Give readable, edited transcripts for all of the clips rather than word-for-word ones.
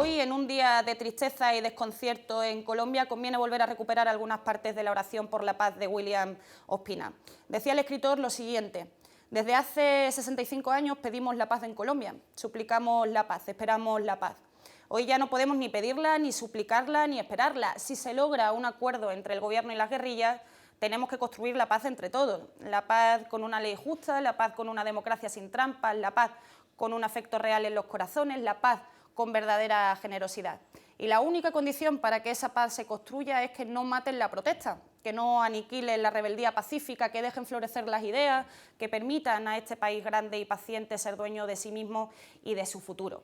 Hoy, en un día de tristeza y desconcierto en Colombia, conviene volver a recuperar algunas partes de la oración por la paz de William Ospina. Decía el escritor lo siguiente: desde hace 65 años pedimos la paz en Colombia, suplicamos la paz, esperamos la paz. Hoy ya no podemos ni pedirla, ni suplicarla, ni esperarla. Si se logra un acuerdo entre el gobierno y las guerrillas, tenemos que construir la paz entre todos. La paz con una ley justa, la paz con una democracia sin trampas, la paz con un afecto real en los corazones, la paz con verdadera generosidad. Y la única condición para que esa paz se construya es que no maten la protesta, que no aniquilen la rebeldía pacífica, que dejen florecer las ideas, que permitan a este país grande y paciente ser dueño de sí mismo y de su futuro.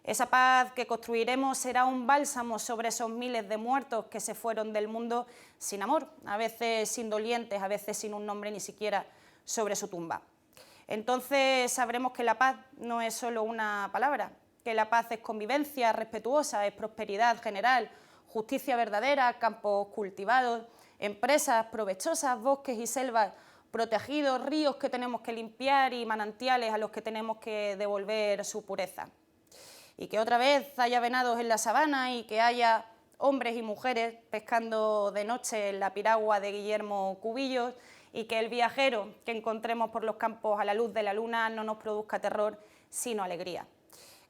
Esa paz que construiremos será un bálsamo sobre esos miles de muertos que se fueron del mundo sin amor, a veces sin dolientes, a veces sin un nombre ni siquiera sobre su tumba. Entonces sabremos que la paz no es solo una palabra, que la paz es convivencia respetuosa, es prosperidad general, justicia verdadera, campos cultivados, empresas provechosas, bosques y selvas protegidos, ríos que tenemos que limpiar y manantiales a los que tenemos que devolver su pureza. Y que otra vez haya venados en la sabana y que haya hombres y mujeres pescando de noche en la piragua de Guillermo Cubillos, y que el viajero que encontremos por los campos a la luz de la luna no nos produzca terror, sino alegría.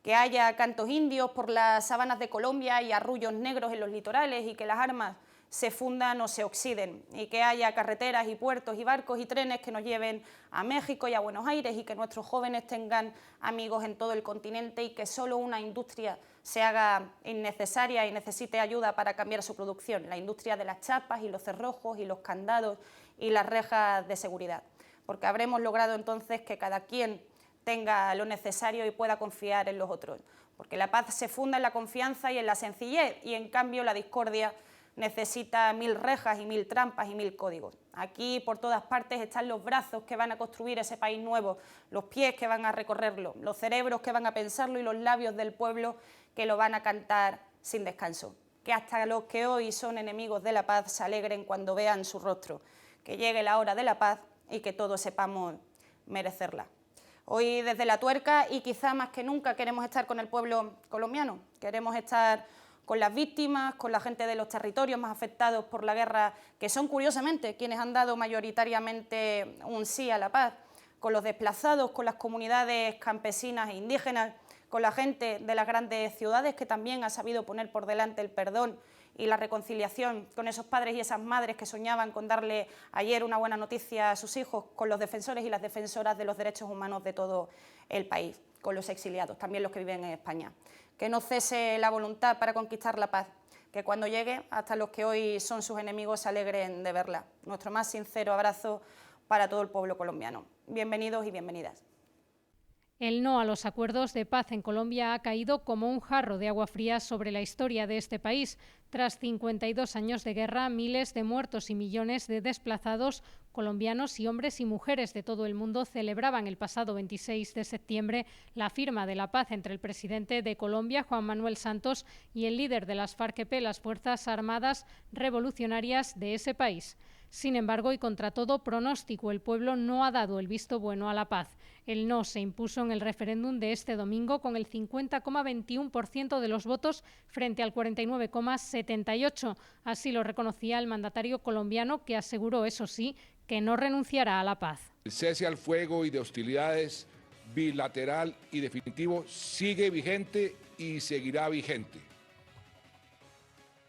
Que haya cantos indios por las sabanas de Colombia y arrullos negros en los litorales, y que las armas se fundan o se oxiden, y que haya carreteras y puertos y barcos y trenes que nos lleven a México y a Buenos Aires, y que nuestros jóvenes tengan amigos en todo el continente, y que solo una industria se haga innecesaria y necesite ayuda para cambiar su producción, la industria de las chapas y los cerrojos y los candados y las rejas de seguridad, porque habremos logrado entonces que cada quien tenga lo necesario y pueda confiar en los otros, porque la paz se funda en la confianza y en la sencillez, y en cambio la discordia necesita 1000 rejas y 1000 trampas y 1000 códigos. Aquí por todas partes están los brazos que van a construir ese país nuevo, los pies que van a recorrerlo, los cerebros que van a pensarlo y los labios del pueblo que lo van a cantar sin descanso. Que hasta los que hoy son enemigos de la paz se alegren cuando vean su rostro, que llegue la hora de la paz y que todos sepamos merecerla. Hoy desde La Tuerca, y quizá más que nunca, queremos estar con el pueblo colombiano, queremos estar con las víctimas, con la gente de los territorios más afectados por la guerra, que son curiosamente quienes han dado mayoritariamente un sí a la paz, con los desplazados, con las comunidades campesinas e indígenas, con la gente de las grandes ciudades que también ha sabido poner por delante el perdón y la reconciliación, con esos padres y esas madres que soñaban con darle ayer una buena noticia a sus hijos, con los defensores y las defensoras de los derechos humanos de todo el país, con los exiliados, también los que viven en España. Que no cese la voluntad para conquistar la paz, que cuando llegue hasta los que hoy son sus enemigos se alegren de verla. Nuestro más sincero abrazo para todo el pueblo colombiano. Bienvenidos y bienvenidas. El no a los acuerdos de paz en Colombia ha caído como un jarro de agua fría sobre la historia de este país. Tras 52 años de guerra, miles de muertos y millones de desplazados, colombianos y hombres y mujeres de todo el mundo celebraban el pasado 26 de septiembre la firma de la paz entre el presidente de Colombia, Juan Manuel Santos, y el líder de las FARC-EP, las Fuerzas Armadas Revolucionarias de ese país. Sin embargo, y contra todo pronóstico, el pueblo no ha dado el visto bueno a la paz. El no se impuso en el referéndum de este domingo con el 50,21% de los votos frente al 49,78%. Así lo reconocía el mandatario colombiano, que aseguró, eso sí, que no renunciará a la paz. El cese al fuego y de hostilidades bilateral y definitivo sigue vigente y seguirá vigente.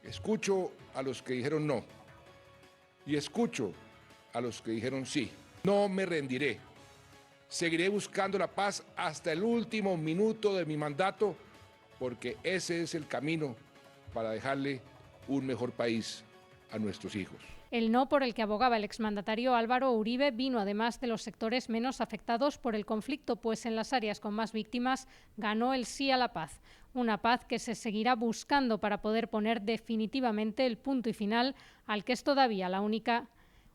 Escucho a los que dijeron no. Y escucho a los que dijeron sí. No me rendiré. Seguiré buscando la paz hasta el último minuto de mi mandato, porque ese es el camino para dejarle un mejor país a nuestros hijos. El no por el que abogaba el exmandatario Álvaro Uribe vino además de los sectores menos afectados por el conflicto, pues en las áreas con más víctimas ganó el sí a la paz. Una paz que se seguirá buscando para poder poner definitivamente el punto y final al que es todavía la única.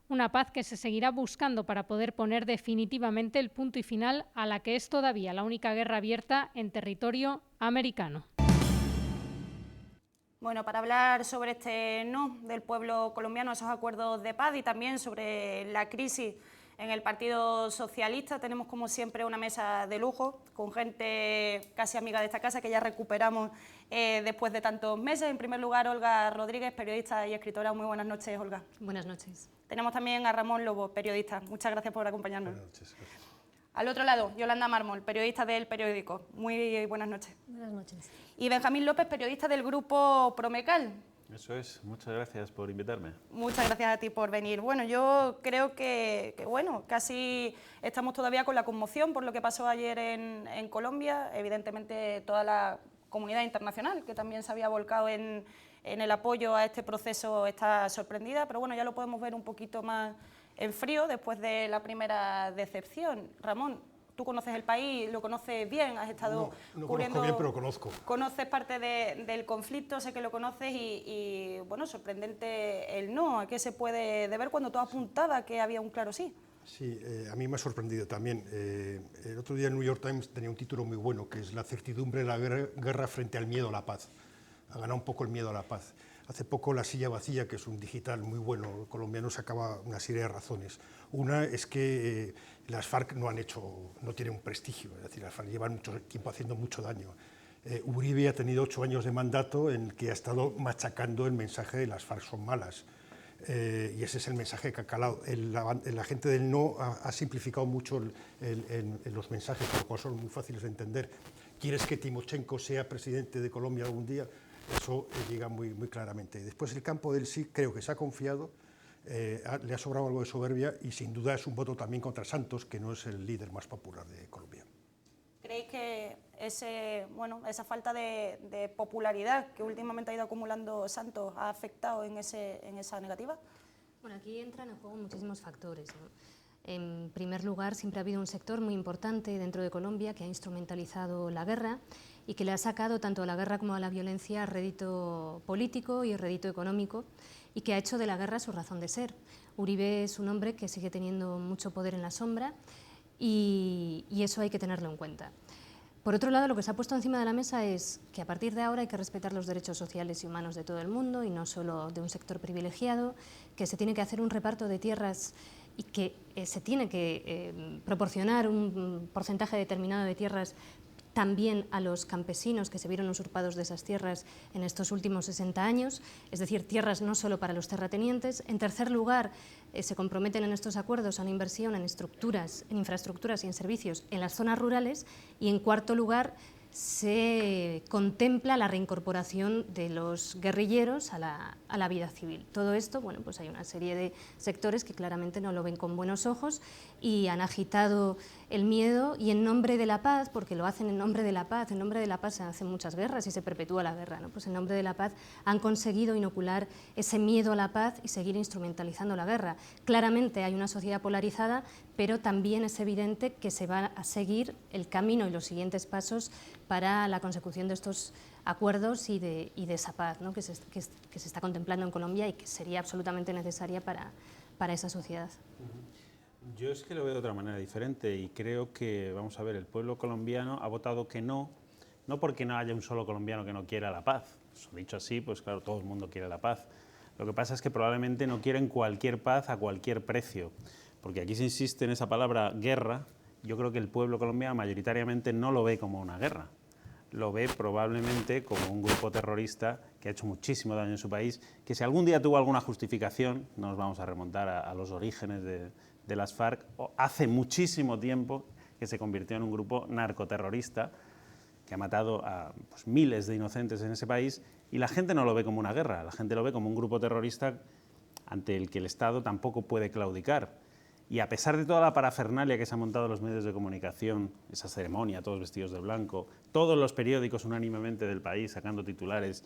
Una paz que se seguirá buscando para poder poner definitivamente el punto y final a la que es todavía la única guerra abierta en territorio americano. Bueno, para hablar sobre este no del pueblo colombiano a esos acuerdos de paz y también sobre la crisis En el Partido Socialista tenemos, como siempre, una mesa de lujo, con gente casi amiga de esta casa, que ya recuperamos después de tantos meses. En primer lugar, Olga Rodríguez, periodista y escritora. Muy buenas noches, Olga. Buenas noches. Tenemos también a Ramón Lobo, periodista. Muchas gracias por acompañarnos. Buenas noches. Al otro lado, Yolanda Mármol, periodista del periódico. Muy buenas noches. Buenas noches. Y Benjamín López, periodista del grupo Promecal. Eso es, muchas gracias por invitarme. Muchas gracias a ti por venir. Bueno, yo creo que bueno, casi estamos todavía con la conmoción por lo que pasó ayer en Colombia. Evidentemente toda la comunidad internacional, que también se había volcado en el apoyo a este proceso, está sorprendida, pero bueno, ya lo podemos ver un poquito más en frío después de la primera decepción. Ramón, tú conoces el país, lo conoces bien, has estado no cubriendo... conozco bien, pero conozco. Conoces parte del conflicto, sé que lo conoces y bueno, sorprendente el no. ¿A qué se puede deber cuando tú apuntabas que había un claro sí? Sí, a mí me ha sorprendido también. El otro día el New York Times tenía un título muy bueno, que es La certidumbre de la guerra frente al miedo a la paz. Ha ganado un poco el miedo a la paz. Hace poco La silla vacía, que es un digital muy bueno colombiano, sacaba una serie de razones. Una es que las FARC no tienen un prestigio, es decir, las FARC llevan mucho tiempo haciendo mucho daño. Uribe ha tenido 8 años de mandato en que ha estado machacando el mensaje de las FARC son malas. Y ese es el mensaje que ha calado. La gente del no ha simplificado mucho los mensajes, por lo cual son muy fáciles de entender. ¿Quieres que Timochenko sea presidente de Colombia algún día? Eso llega muy claramente. Después el campo del sí creo que se ha confiado, le ha sobrado algo de soberbia y sin duda es un voto también contra Santos, que no es el líder más popular de Colombia. ¿Creéis que esa falta de popularidad que últimamente ha ido acumulando Santos ha afectado en esa negativa? Bueno, aquí entran en juego muchísimos factores, ¿no? En primer lugar, siempre ha habido un sector muy importante dentro de Colombia que ha instrumentalizado la guerra y que le ha sacado tanto a la guerra como a la violencia rédito político y rédito económico y que ha hecho de la guerra su razón de ser. Uribe es un hombre que sigue teniendo mucho poder en la sombra y eso hay que tenerlo en cuenta. Por otro lado, lo que se ha puesto encima de la mesa es que a partir de ahora hay que respetar los derechos sociales y humanos de todo el mundo y no solo de un sector privilegiado, que se tiene que hacer un reparto de tierras y que se tiene que proporcionar un porcentaje determinado de tierras también a los campesinos que se vieron usurpados de esas tierras en estos últimos 60 años, es decir, tierras no solo para los terratenientes. En tercer lugar, se comprometen en estos acuerdos a una inversión en infraestructuras y en servicios en las zonas rurales y en cuarto lugar, se contempla la reincorporación de los guerrilleros a la vida civil. Todo esto, bueno, pues hay una serie de sectores que claramente no lo ven con buenos ojos y han agitado el miedo y en nombre de la paz, porque lo hacen en nombre de la paz se hacen muchas guerras y se perpetúa la guerra, ¿no? Pues en nombre de la paz han conseguido inocular ese miedo a la paz y seguir instrumentalizando la guerra. Claramente hay una sociedad polarizada, pero también es evidente que se va a seguir el camino y los siguientes pasos para la consecución de estos acuerdos y de esa paz, ¿no? que se está contemplando en Colombia y que sería absolutamente necesaria para esa sociedad. Yo es que lo veo de otra manera diferente y creo que, vamos a ver, el pueblo colombiano ha votado que no porque no haya un solo colombiano que no quiera la paz. Dicho así, pues claro, todo el mundo quiere la paz. Lo que pasa es que probablemente no quieren cualquier paz a cualquier precio, porque aquí se insiste en esa palabra guerra. Yo creo que el pueblo colombiano mayoritariamente no lo ve como una guerra, lo ve probablemente como un grupo terrorista que ha hecho muchísimo daño en su país, que si algún día tuvo alguna justificación, no nos vamos a remontar a los orígenes de las FARC, hace muchísimo tiempo que se convirtió en un grupo narcoterrorista que ha matado a miles de inocentes en ese país y la gente no lo ve como una guerra, la gente lo ve como un grupo terrorista ante el que el Estado tampoco puede claudicar. Y a pesar de toda la parafernalia que se ha montado en los medios de comunicación, esa ceremonia, todos vestidos de blanco, todos los periódicos unánimemente del país sacando titulares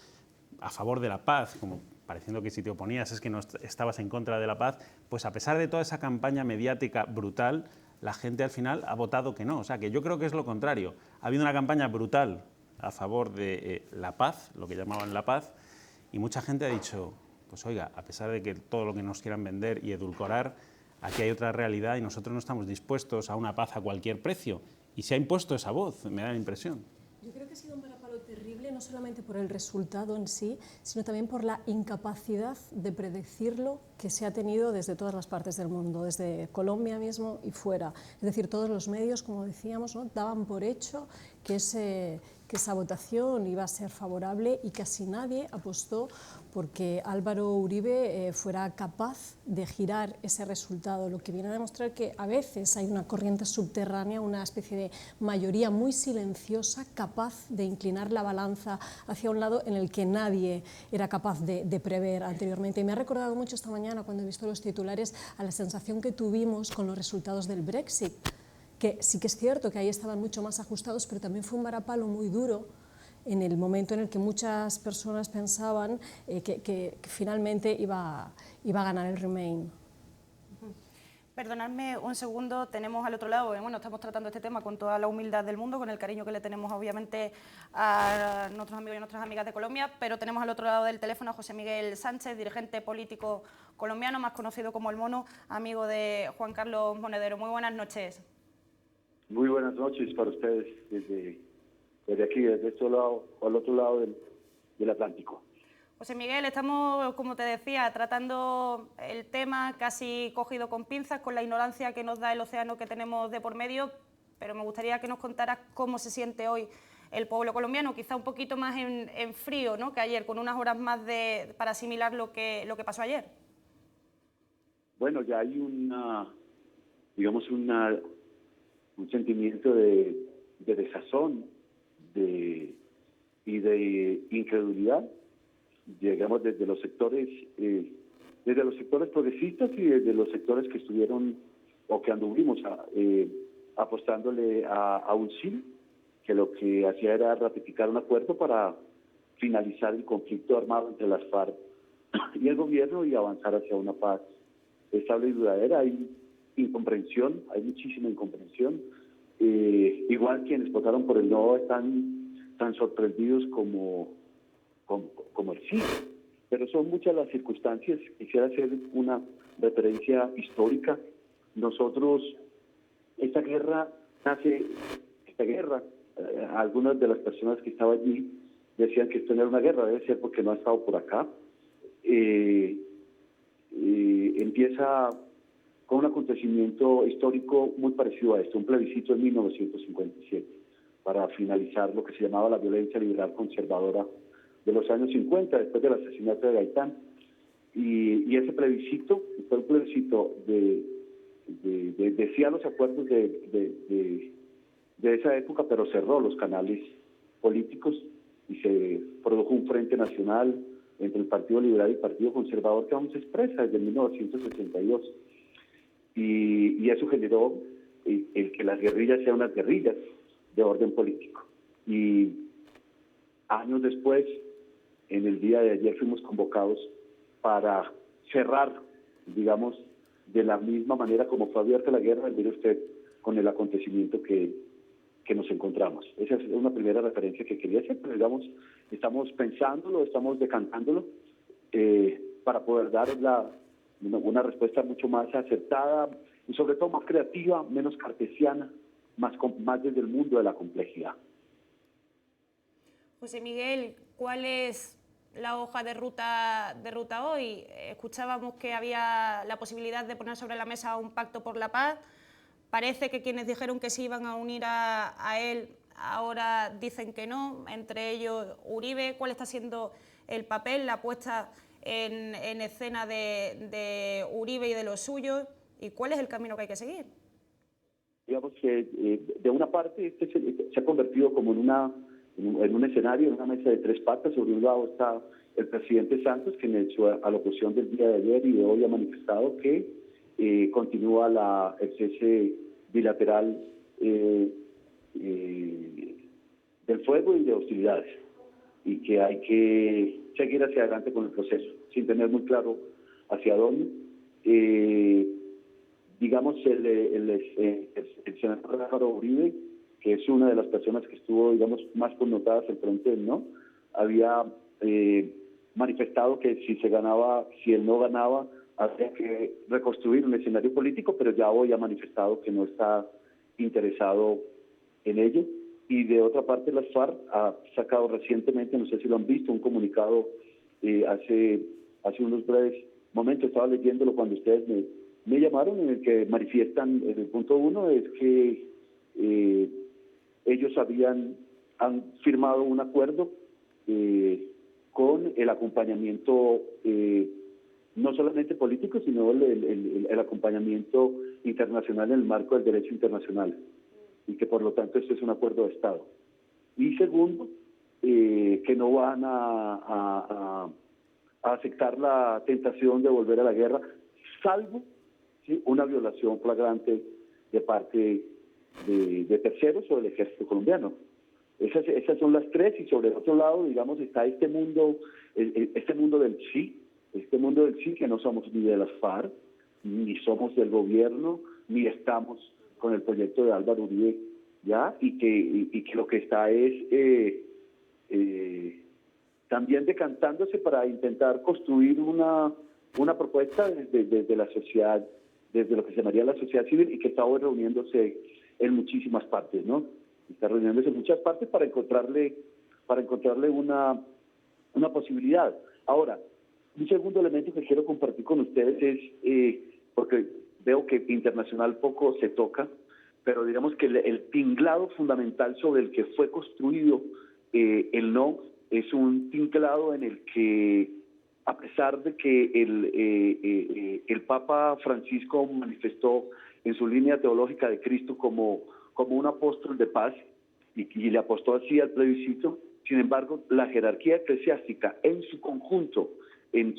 a favor de la paz, como pareciendo que si te oponías es que no estabas en contra de la paz, pues a pesar de toda esa campaña mediática brutal, la gente al final ha votado que no. O sea, que yo creo que es lo contrario. Ha habido una campaña brutal a favor de la paz, lo que llamaban la paz, y mucha gente ha dicho, pues oiga, a pesar de que todo lo que nos quieran vender y edulcorar, aquí hay otra realidad y nosotros no estamos dispuestos a una paz a cualquier precio. Y se ha impuesto esa voz, me da la impresión. Yo creo que ha sido un varapalo terrible, no solamente por el resultado en sí, sino también por la incapacidad de predecirlo que se ha tenido desde todas las partes del mundo, desde Colombia mismo y fuera. Es decir, todos los medios, como decíamos, ¿no?, daban por hecho que esa votación iba a ser favorable y casi nadie apostó porque Álvaro Uribe fuera capaz de girar ese resultado, lo que viene a demostrar que a veces hay una corriente subterránea, una especie de mayoría muy silenciosa, capaz de inclinar la balanza hacia un lado en el que nadie era capaz de prever anteriormente. Y me ha recordado mucho esta mañana, cuando he visto los titulares, a la sensación que tuvimos con los resultados del Brexit, que sí que es cierto que ahí estaban mucho más ajustados, pero también fue un varapalo muy duro en el momento en el que muchas personas pensaban que finalmente iba a ganar el Remain. Perdonadme un segundo, tenemos al otro lado, bueno, estamos tratando este tema con toda la humildad del mundo, con el cariño que le tenemos obviamente a nuestros amigos y nuestras amigas de Colombia, pero tenemos al otro lado del teléfono a José Miguel Sánchez, dirigente político colombiano, más conocido como El Mono, amigo de Juan Carlos Monedero. Muy buenas noches. Muy buenas noches para ustedes desde aquí, desde este lado, al otro lado del Atlántico. José Miguel, estamos, como te decía, tratando el tema casi cogido con pinzas, con la ignorancia que nos da el océano que tenemos de por medio, pero me gustaría que nos contaras cómo se siente hoy el pueblo colombiano, quizá un poquito más en frío, ¿no?, que ayer, con unas horas más para asimilar lo que pasó ayer. Bueno, ya hay un sentimiento de desazón y de incredulidad, digamos, desde los sectores progresistas y desde los sectores que estuvieron o que anduvimos apostándole a un sí, que lo que hacía era ratificar un acuerdo para finalizar el conflicto armado entre las FARC y el gobierno y avanzar hacia una paz estable y duradera. Hay incomprensión, hay muchísima incomprensión. Igual quienes votaron por el no están tan sorprendidos como el sí, pero son muchas las circunstancias. Quisiera hacer una referencia histórica. Nosotros, esta guerra, algunas de las personas que estaban allí decían que esto no era una guerra, debe ser porque no ha estado por acá. Empieza con un acontecimiento histórico muy parecido a esto, un plebiscito en 1957, para finalizar lo que se llamaba la violencia liberal conservadora de los años 50, después del asesinato de Gaitán. Y ese plebiscito fue un plebiscito decía los acuerdos de esa época, pero cerró los canales políticos y se produjo un frente nacional entre el Partido Liberal y el Partido Conservador que aún se expresa desde 1962. Y eso generó el que las guerrillas sean unas guerrillas de orden político. Y años después, en el día de ayer, fuimos convocados para cerrar, digamos, de la misma manera como fue abierta la guerra, mire usted, con el acontecimiento que nos encontramos. Esa es una primera referencia que quería hacer, pero digamos, estamos pensándolo, estamos decantándolo para poder dar una respuesta mucho más acertada y sobre todo más creativa, menos cartesiana, más desde el mundo de la complejidad. José Miguel, ¿cuál es la hoja de ruta hoy? Escuchábamos que había la posibilidad de poner sobre la mesa un pacto por la paz. Parece que quienes dijeron que se iban a unir a él ahora dicen que no, entre ellos Uribe. ¿Cuál está siendo el papel, la puesta en escena de Uribe y de los suyos? ¿Y cuál es el camino que hay que seguir? Digamos que de una parte se ha convertido como en un escenario, en una mesa de tres patas. Sobre un lado está el presidente Santos, que en su alocución del día de ayer y de hoy ha manifestado que continúa el cese bilateral del fuego y de hostilidades, y que hay que seguir hacia adelante con el proceso, sin tener muy claro hacia dónde. Digamos, el senador Álvaro Uribe, que es una de las personas que estuvo, digamos, más connotadas al frente del no, había manifestado que si él no ganaba, habría que reconstruir un escenario político, pero ya hoy ha manifestado que no está interesado en ello. y de otra parte las FARC ha sacado recientemente, no sé si lo han visto, un comunicado hace unos breves momentos, estaba leyéndolo cuando ustedes me llamaron, en el que manifiestan, en el punto 1 es que ellos han firmado un acuerdo con el acompañamiento no solamente político, sino el acompañamiento internacional en el marco del derecho internacional, y que por lo tanto esto es un acuerdo de Estado. Y segundo, que no van a aceptar la tentación de volver a la guerra, salvo una violación flagrante de parte de terceros o del ejército colombiano. Esas son las tres, y sobre el otro lado, digamos, está este mundo del sí, que no somos ni de las FARC, ni somos del gobierno, ni estamos con el proyecto de Álvaro Uribe, ¿ya? Y que lo que está es también decantándose para intentar construir una propuesta desde la sociedad, desde lo que se llamaría la sociedad civil, y que está hoy reuniéndose en muchísimas partes, ¿no? Está reuniéndose en muchas partes para encontrarle una posibilidad. Ahora, un segundo elemento que quiero compartir con ustedes es, porque veo que internacional poco se toca, pero digamos que el tinglado fundamental sobre el que fue construido el no es un tinglado en el que, a pesar de que el Papa Francisco manifestó en su línea teológica de Cristo como un apóstol de paz, y le apostó así al plebiscito, sin embargo, la jerarquía eclesiástica en su conjunto en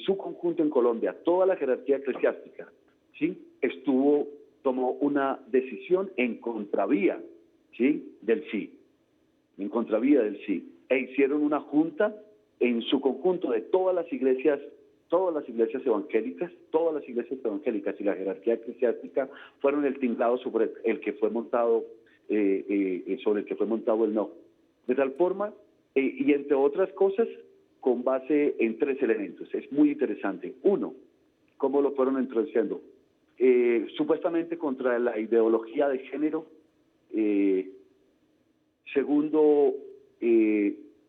Colombia, toda la jerarquía eclesiástica, ¿sí?, tomó una decisión en contravía, ¿sí?, del sí, e hicieron una junta en su conjunto de todas las iglesias evangélicas y la jerarquía eclesiástica fueron el tinglado sobre el que fue montado el no. De tal forma, y entre otras cosas, con base en tres elementos. Es muy interesante. Uno, cómo lo fueron introduciendo. Supuestamente contra la ideología de género. Segundo,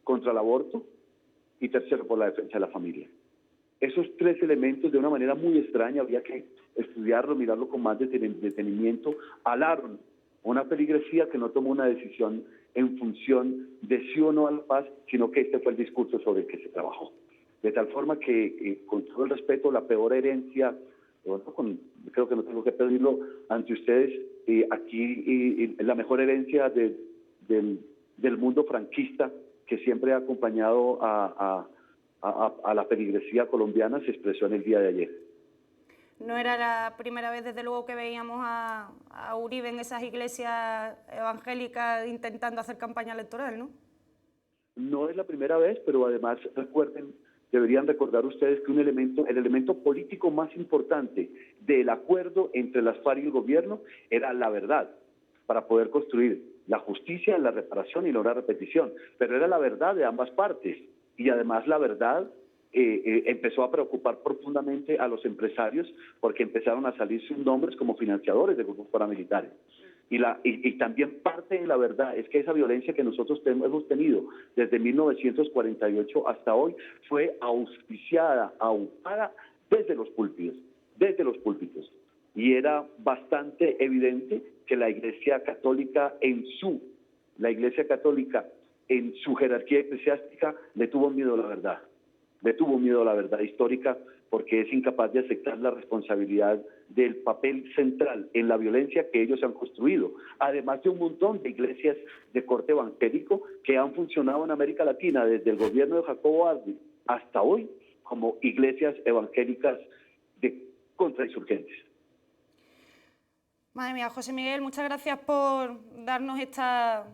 contra el aborto. Y tercero, por la defensa de la familia. Esos tres elementos, de una manera muy extraña, había que estudiarlo, mirarlo con más detenimiento, alaron una feligresía que no tomó una decisión en función de sí o no a la paz, sino que este fue el discurso sobre el que se trabajó. De tal forma que, con todo el respeto, la peor herencia, creo que no tengo que pedirlo ante ustedes, aquí la mejor herencia del mundo franquista, que siempre ha acompañado a la feligresía colombiana, se expresó en el día de ayer. No era la primera vez, desde luego, que veíamos a Uribe en esas iglesias evangélicas intentando hacer campaña electoral, ¿no? No es la primera vez, pero además deberían recordar ustedes que el elemento político más importante del acuerdo entre las FARC y el gobierno era la verdad, para poder construir la justicia, la reparación y la repetición, pero era la verdad de ambas partes, y además la verdad empezó a preocupar profundamente a los empresarios, porque empezaron a salir sus nombres como financiadores de grupos paramilitares. Y también parte de la verdad es que esa violencia que nosotros hemos tenido desde 1948 hasta hoy fue auspiciada, aupada desde los púlpitos. Y era bastante evidente que la Iglesia Católica en su jerarquía eclesiástica le tuvo miedo a la verdad histórica, porque es incapaz de aceptar la responsabilidad del papel central en la violencia que ellos han construido, además de un montón de iglesias de corte evangélico que han funcionado en América Latina desde el gobierno de Jacobo Arbenz hasta hoy como iglesias evangélicas de contrainsurgentes. Madre mía, José Miguel, muchas gracias por darnos esta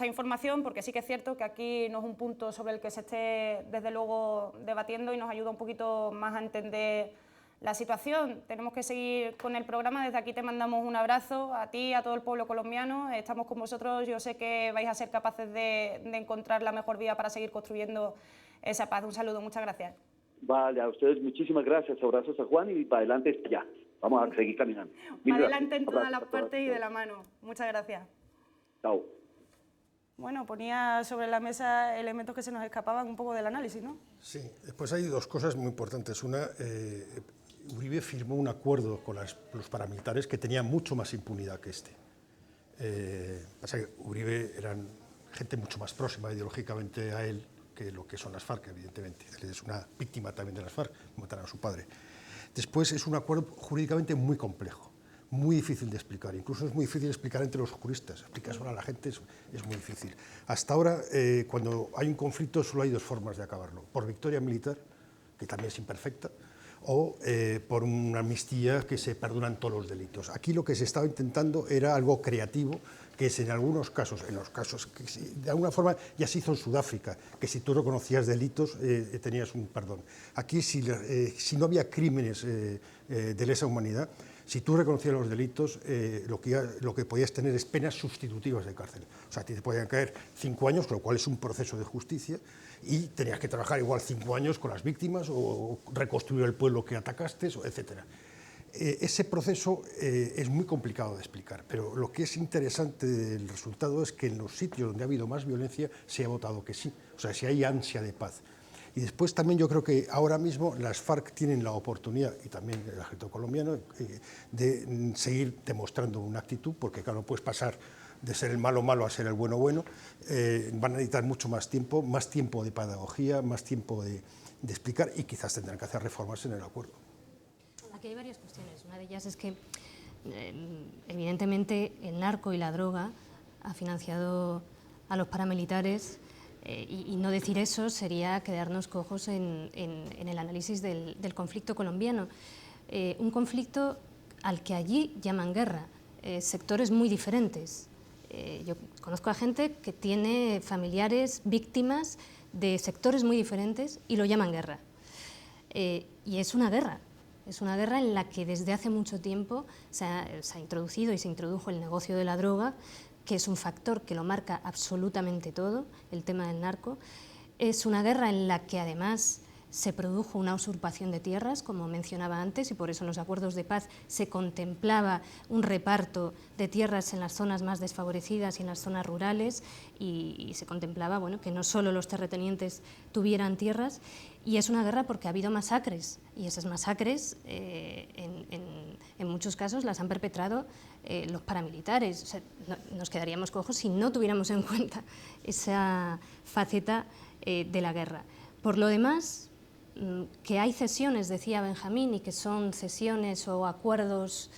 información, porque sí que es cierto que aquí no es un punto sobre el que se esté, desde luego, debatiendo, y nos ayuda un poquito más a entender la situación. Tenemos que seguir con el programa. Desde aquí te mandamos un abrazo a ti, a todo el pueblo colombiano. Estamos con vosotros. Yo sé que vais a ser capaces de encontrar la mejor vía para seguir construyendo esa paz. Un saludo, muchas gracias. Vale, a ustedes muchísimas gracias. Abrazos a Juan y para adelante ya. Vamos a seguir caminando. Adelante en todas las partes y de la mano. Muchas gracias. Chao. bueno, ponía sobre la mesa elementos que se nos escapaban un poco del análisis, ¿no? Sí, después hay dos cosas muy importantes. Una, Uribe firmó un acuerdo con los paramilitares que tenían mucho más impunidad que este. Pasa que Uribe eran gente mucho más próxima ideológicamente a él que lo que son las FARC, evidentemente. Él es una víctima también de las FARC, mataron a su padre. Después es un acuerdo jurídicamente muy complejo, muy difícil de explicar, incluso es muy difícil de explicar entre los juristas, explicárselo a la gente es muy difícil. Hasta ahora, cuando hay un conflicto, solo hay dos formas de acabarlo: por victoria militar, que también es imperfecta, o por una amnistía que se perdonan todos los delitos. Aquí lo que se estaba intentando era algo creativo, que es en algunos casos, que de alguna forma ya se hizo en Sudáfrica, que si tú reconocías delitos tenías un perdón. Aquí si no había crímenes de lesa humanidad, si tú reconocías los delitos, lo que podías tener es penas sustitutivas de cárcel. O sea, a ti te podían caer 5 años, lo cual es un proceso de justicia, y tenías que trabajar igual 5 años con las víctimas o reconstruir el pueblo que atacaste, etc. Ese proceso es muy complicado de explicar, pero lo que es interesante del resultado es que en los sitios donde ha habido más violencia se ha votado que sí, o sea, si hay ansia de paz. Y después también yo creo que ahora mismo las FARC tienen la oportunidad, y también el ejército colombiano, de seguir demostrando una actitud, porque claro, no puedes pasar de ser el malo malo a ser el bueno bueno. Van a necesitar mucho más tiempo de pedagogía, más tiempo de explicar, y quizás tendrán que hacer reformas en el acuerdo. Aquí hay varias cuestiones. Una de ellas es que, evidentemente, el narco y la droga ha financiado a los paramilitares, y no decir eso sería quedarnos cojos en el análisis del conflicto colombiano. Un conflicto al que allí llaman guerra, sectores muy diferentes. Yo conozco a gente que tiene familiares víctimas de sectores muy diferentes y lo llaman guerra. Y es una guerra. Es una guerra en la que desde hace mucho tiempo se ha introducido y se introdujo el negocio de la droga, que es un factor que lo marca absolutamente todo, el tema del narco. Es una guerra en la que además se produjo una usurpación de tierras, como mencionaba antes, y por eso en los acuerdos de paz se contemplaba un reparto de tierras en las zonas más desfavorecidas y en las zonas rurales, y se contemplaba, bueno, que no solo los terratenientes tuvieran tierras. Y es una guerra porque ha habido masacres, y esas masacres en muchos casos las han perpetrado los paramilitares. O sea, nos quedaríamos cojos si no tuviéramos en cuenta esa faceta de la guerra. Por lo demás, que hay cesiones, decía Benjamín, y que son cesiones o acuerdos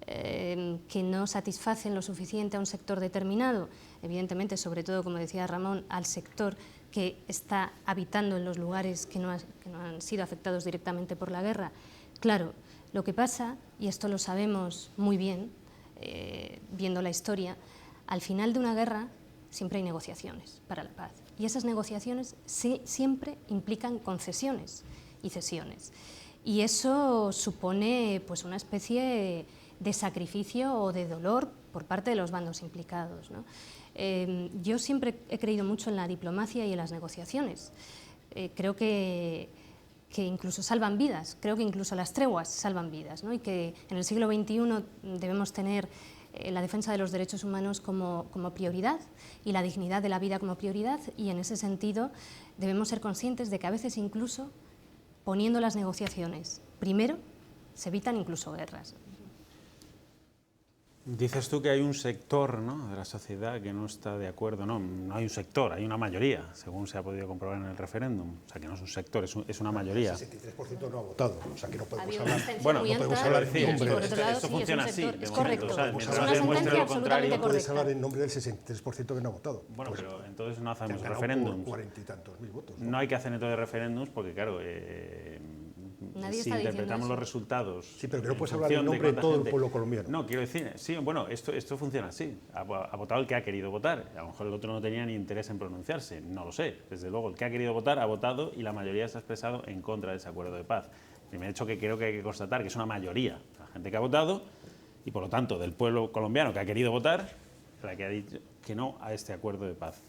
que no satisfacen lo suficiente a un sector determinado, evidentemente, sobre todo, como decía Ramón, al sector que está habitando en los lugares que no han sido afectados directamente por la guerra. Claro, lo que pasa, y esto lo sabemos muy bien, viendo la historia, al final de una guerra siempre hay negociaciones para la paz. Y esas negociaciones siempre implican concesiones y cesiones. Y eso supone, pues, una especie de sacrificio o de dolor por parte de los bandos implicados, ¿no? Yo siempre he creído mucho en la diplomacia y en las negociaciones. Creo que incluso salvan vidas, creo que incluso las treguas salvan vidas, ¿no? Y que en el siglo XXI debemos tener la defensa de los derechos humanos como prioridad, y la dignidad de la vida como prioridad, y en ese sentido debemos ser conscientes de que a veces, incluso poniendo las negociaciones primero, se evitan incluso guerras. Dices tú que hay un sector, ¿no?, de la sociedad que no está de acuerdo. No hay un sector, hay una mayoría, según se ha podido comprobar en el referéndum. O sea, que no es un sector, es una mayoría. El 63% no ha votado, o sea que no podemos Había hablar. Bueno, no podemos hablar en nombre. por otro lado, esto sí, funciona es un sector, así, de es momento, correcto. ¿sabes? Es Mientras una no demuestre sentencia lo contrario, absolutamente Puedes correcta. hablar en nombre del 63% que no ha votado. Bueno, Pues, pero entonces no que hacemos han ganado referéndums. por 40 y tantos mil votos. No hay que hacer entonces referéndums porque, claro, Nadie si está diciendo interpretamos eso. los resultados... Sí, pero que no en puedes hablar en función nombre de cuánta todo el gente- pueblo colombiano. No, quiero decir, sí, bueno, esto funciona así. Ha votado el que ha querido votar. A lo mejor el otro no tenía ni interés en pronunciarse, no lo sé. Desde luego, el que ha querido votar ha votado, y la mayoría se ha expresado en contra de ese acuerdo de paz. Primer hecho que creo que hay que constatar, que es una mayoría, la gente que ha votado, y por lo tanto del pueblo colombiano que ha querido votar, la que ha dicho que no a este acuerdo de paz.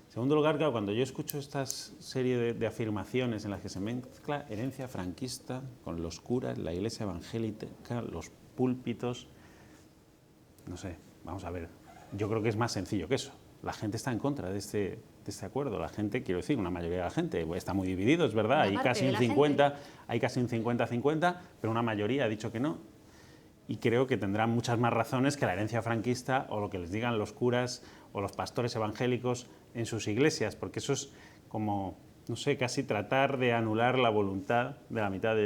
En segundo lugar, claro, cuando yo escucho esta serie de afirmaciones en las que se mezcla herencia franquista con los curas, la iglesia evangélica, los púlpitos, no sé, vamos a ver, yo creo que es más sencillo que eso. la gente está en contra de este acuerdo. La gente, quiero decir, una mayoría de la gente está muy dividido, es verdad, hay casi un 50-50, pero una mayoría ha dicho que no. Y creo que tendrán muchas más razones que la herencia franquista o lo que les digan los curas o los pastores evangélicos en sus iglesias, porque eso es como, no sé, casi tratar de anular la voluntad de la mitad,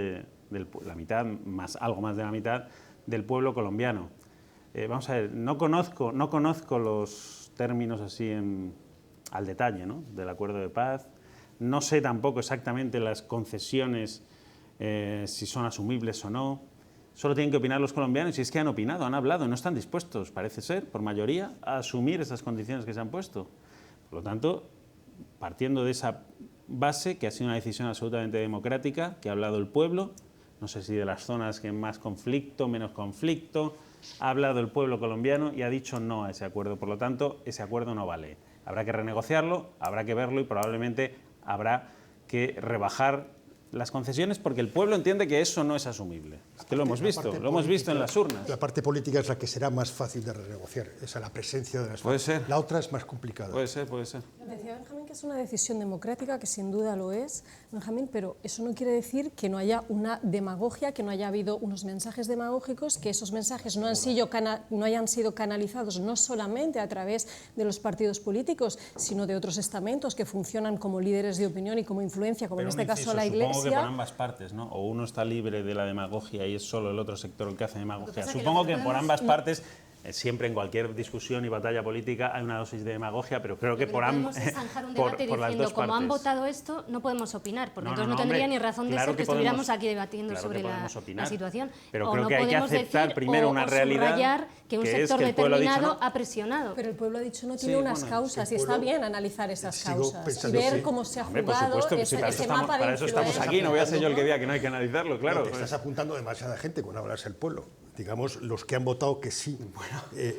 algo más de la mitad del pueblo colombiano. Vamos a ver, no conozco los términos así al detalle, ¿no?, del acuerdo de paz. No sé tampoco exactamente las concesiones, si son asumibles o no. Solo tienen que opinar los colombianos, y es que han opinado, han hablado, no están dispuestos, parece ser, por mayoría, a asumir esas condiciones que se han puesto. Por lo tanto, partiendo de esa base, que ha sido una decisión absolutamente democrática, que ha hablado el pueblo, no sé si de las zonas que más conflicto, menos conflicto, ha hablado el pueblo colombiano y ha dicho no a ese acuerdo. Por lo tanto, ese acuerdo no vale. Habrá que renegociarlo, habrá que verlo y probablemente habrá que rebajar las concesiones, porque el pueblo entiende que eso no es asumible. Es que lo hemos visto en las urnas. La parte política es la que será más fácil de renegociar, esa la presencia de las... Puede ser. La otra es más complicada. Puede ser, puede ser. Decía Benjamín que es una decisión democrática, que sin duda lo es, Benjamín, pero eso no quiere decir que no haya una demagogia, que no haya habido unos mensajes demagógicos, que esos mensajes no hayan sido canalizados no solamente a través de los partidos políticos, sino de otros estamentos que funcionan como líderes de opinión y como influencia, como en este caso la Iglesia. Supongo que por ambas partes, ¿no? O uno está libre de la demagogia y es solo el otro sector el que hace demagogia. Supongo que por ambas partes, siempre en cualquier discusión y batalla política hay una dosis de demagogia, pero creo que por ambas partes. No podemos zanjar un debate diciendo, como han votado esto, no podemos opinar, porque entonces no tendría ni razón de ser que estuviéramos aquí debatiendo sobre la situación. Pero creo que hay que aceptar primero una realidad, que un sector determinado ha presionado. Pero el pueblo ha dicho no tiene unas causas, y está bien analizar esas causas y ver cómo se ha jugado ese mapa de influencia. Para eso estamos aquí, no voy a ser yo el que diga que no hay que analizarlo, claro. Te estás apuntando demasiada gente cuando hablas del pueblo. Digamos, los que han votado que sí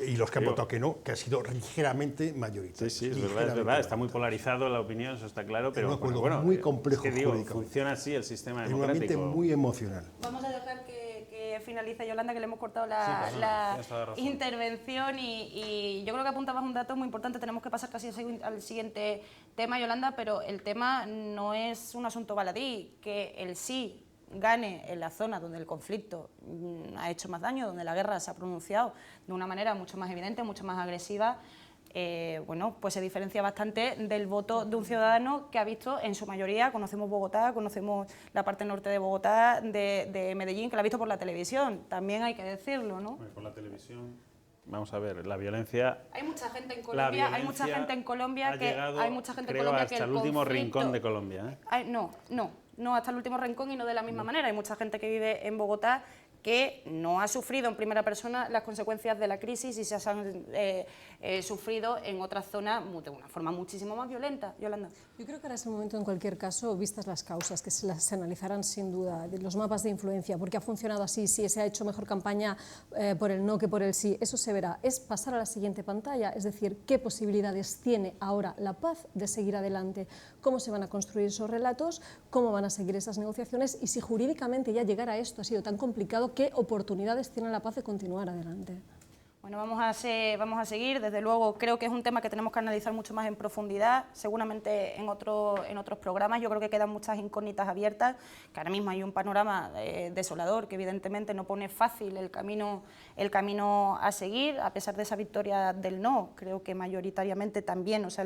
y los que han votado que no, que ha sido ligeramente mayoritario. Sí, es verdad, está muy polarizado la opinión, eso está claro, pero bueno, muy complejo, es que digo, funciona así el sistema democrático. Es un ambiente muy emocional. Vamos a dejar que finalice Yolanda, que le hemos cortado la intervención y yo creo que apuntabas un dato muy importante. Tenemos que pasar casi al siguiente tema, Yolanda, pero el tema no es un asunto baladí, que el sí gane en la zona donde el conflicto ha hecho más daño, donde la guerra se ha pronunciado de una manera mucho más evidente, mucho más agresiva, bueno, pues se diferencia bastante del voto de un ciudadano que ha visto en su mayoría, conocemos Bogotá, conocemos la parte norte de Bogotá, de Medellín, que la ha visto por la televisión, también hay que decirlo, ¿no? Por la televisión. Vamos a ver, la violencia. Hay mucha gente en Colombia, hasta el último rincón de Colombia. No, hasta el último rincón y no de la misma manera. Hay mucha gente que vive en Bogotá que no ha sufrido en primera persona las consecuencias de la crisis y se han sufrido en otras zonas de una forma muchísimo más violenta. Yolanda. Yo creo que ahora es el momento, en cualquier caso, vistas las causas, que se analizarán sin duda, de los mapas de influencia, porque ha funcionado así, si se ha hecho mejor campaña por el no que por el sí, eso se verá. Es pasar a la siguiente pantalla, es decir, qué posibilidades tiene ahora la paz de seguir adelante, cómo se van a construir esos relatos, cómo van a seguir esas negociaciones y si jurídicamente ya llegar a esto ha sido tan complicado, qué oportunidades tiene la paz de continuar adelante. Bueno, vamos a seguir, desde luego creo que es un tema que tenemos que analizar mucho más en profundidad, seguramente en otros programas. Yo creo que quedan muchas incógnitas abiertas, que ahora mismo hay un panorama desolador que evidentemente no pone fácil el camino a seguir, a pesar de esa victoria del no. Creo que mayoritariamente también, o sea,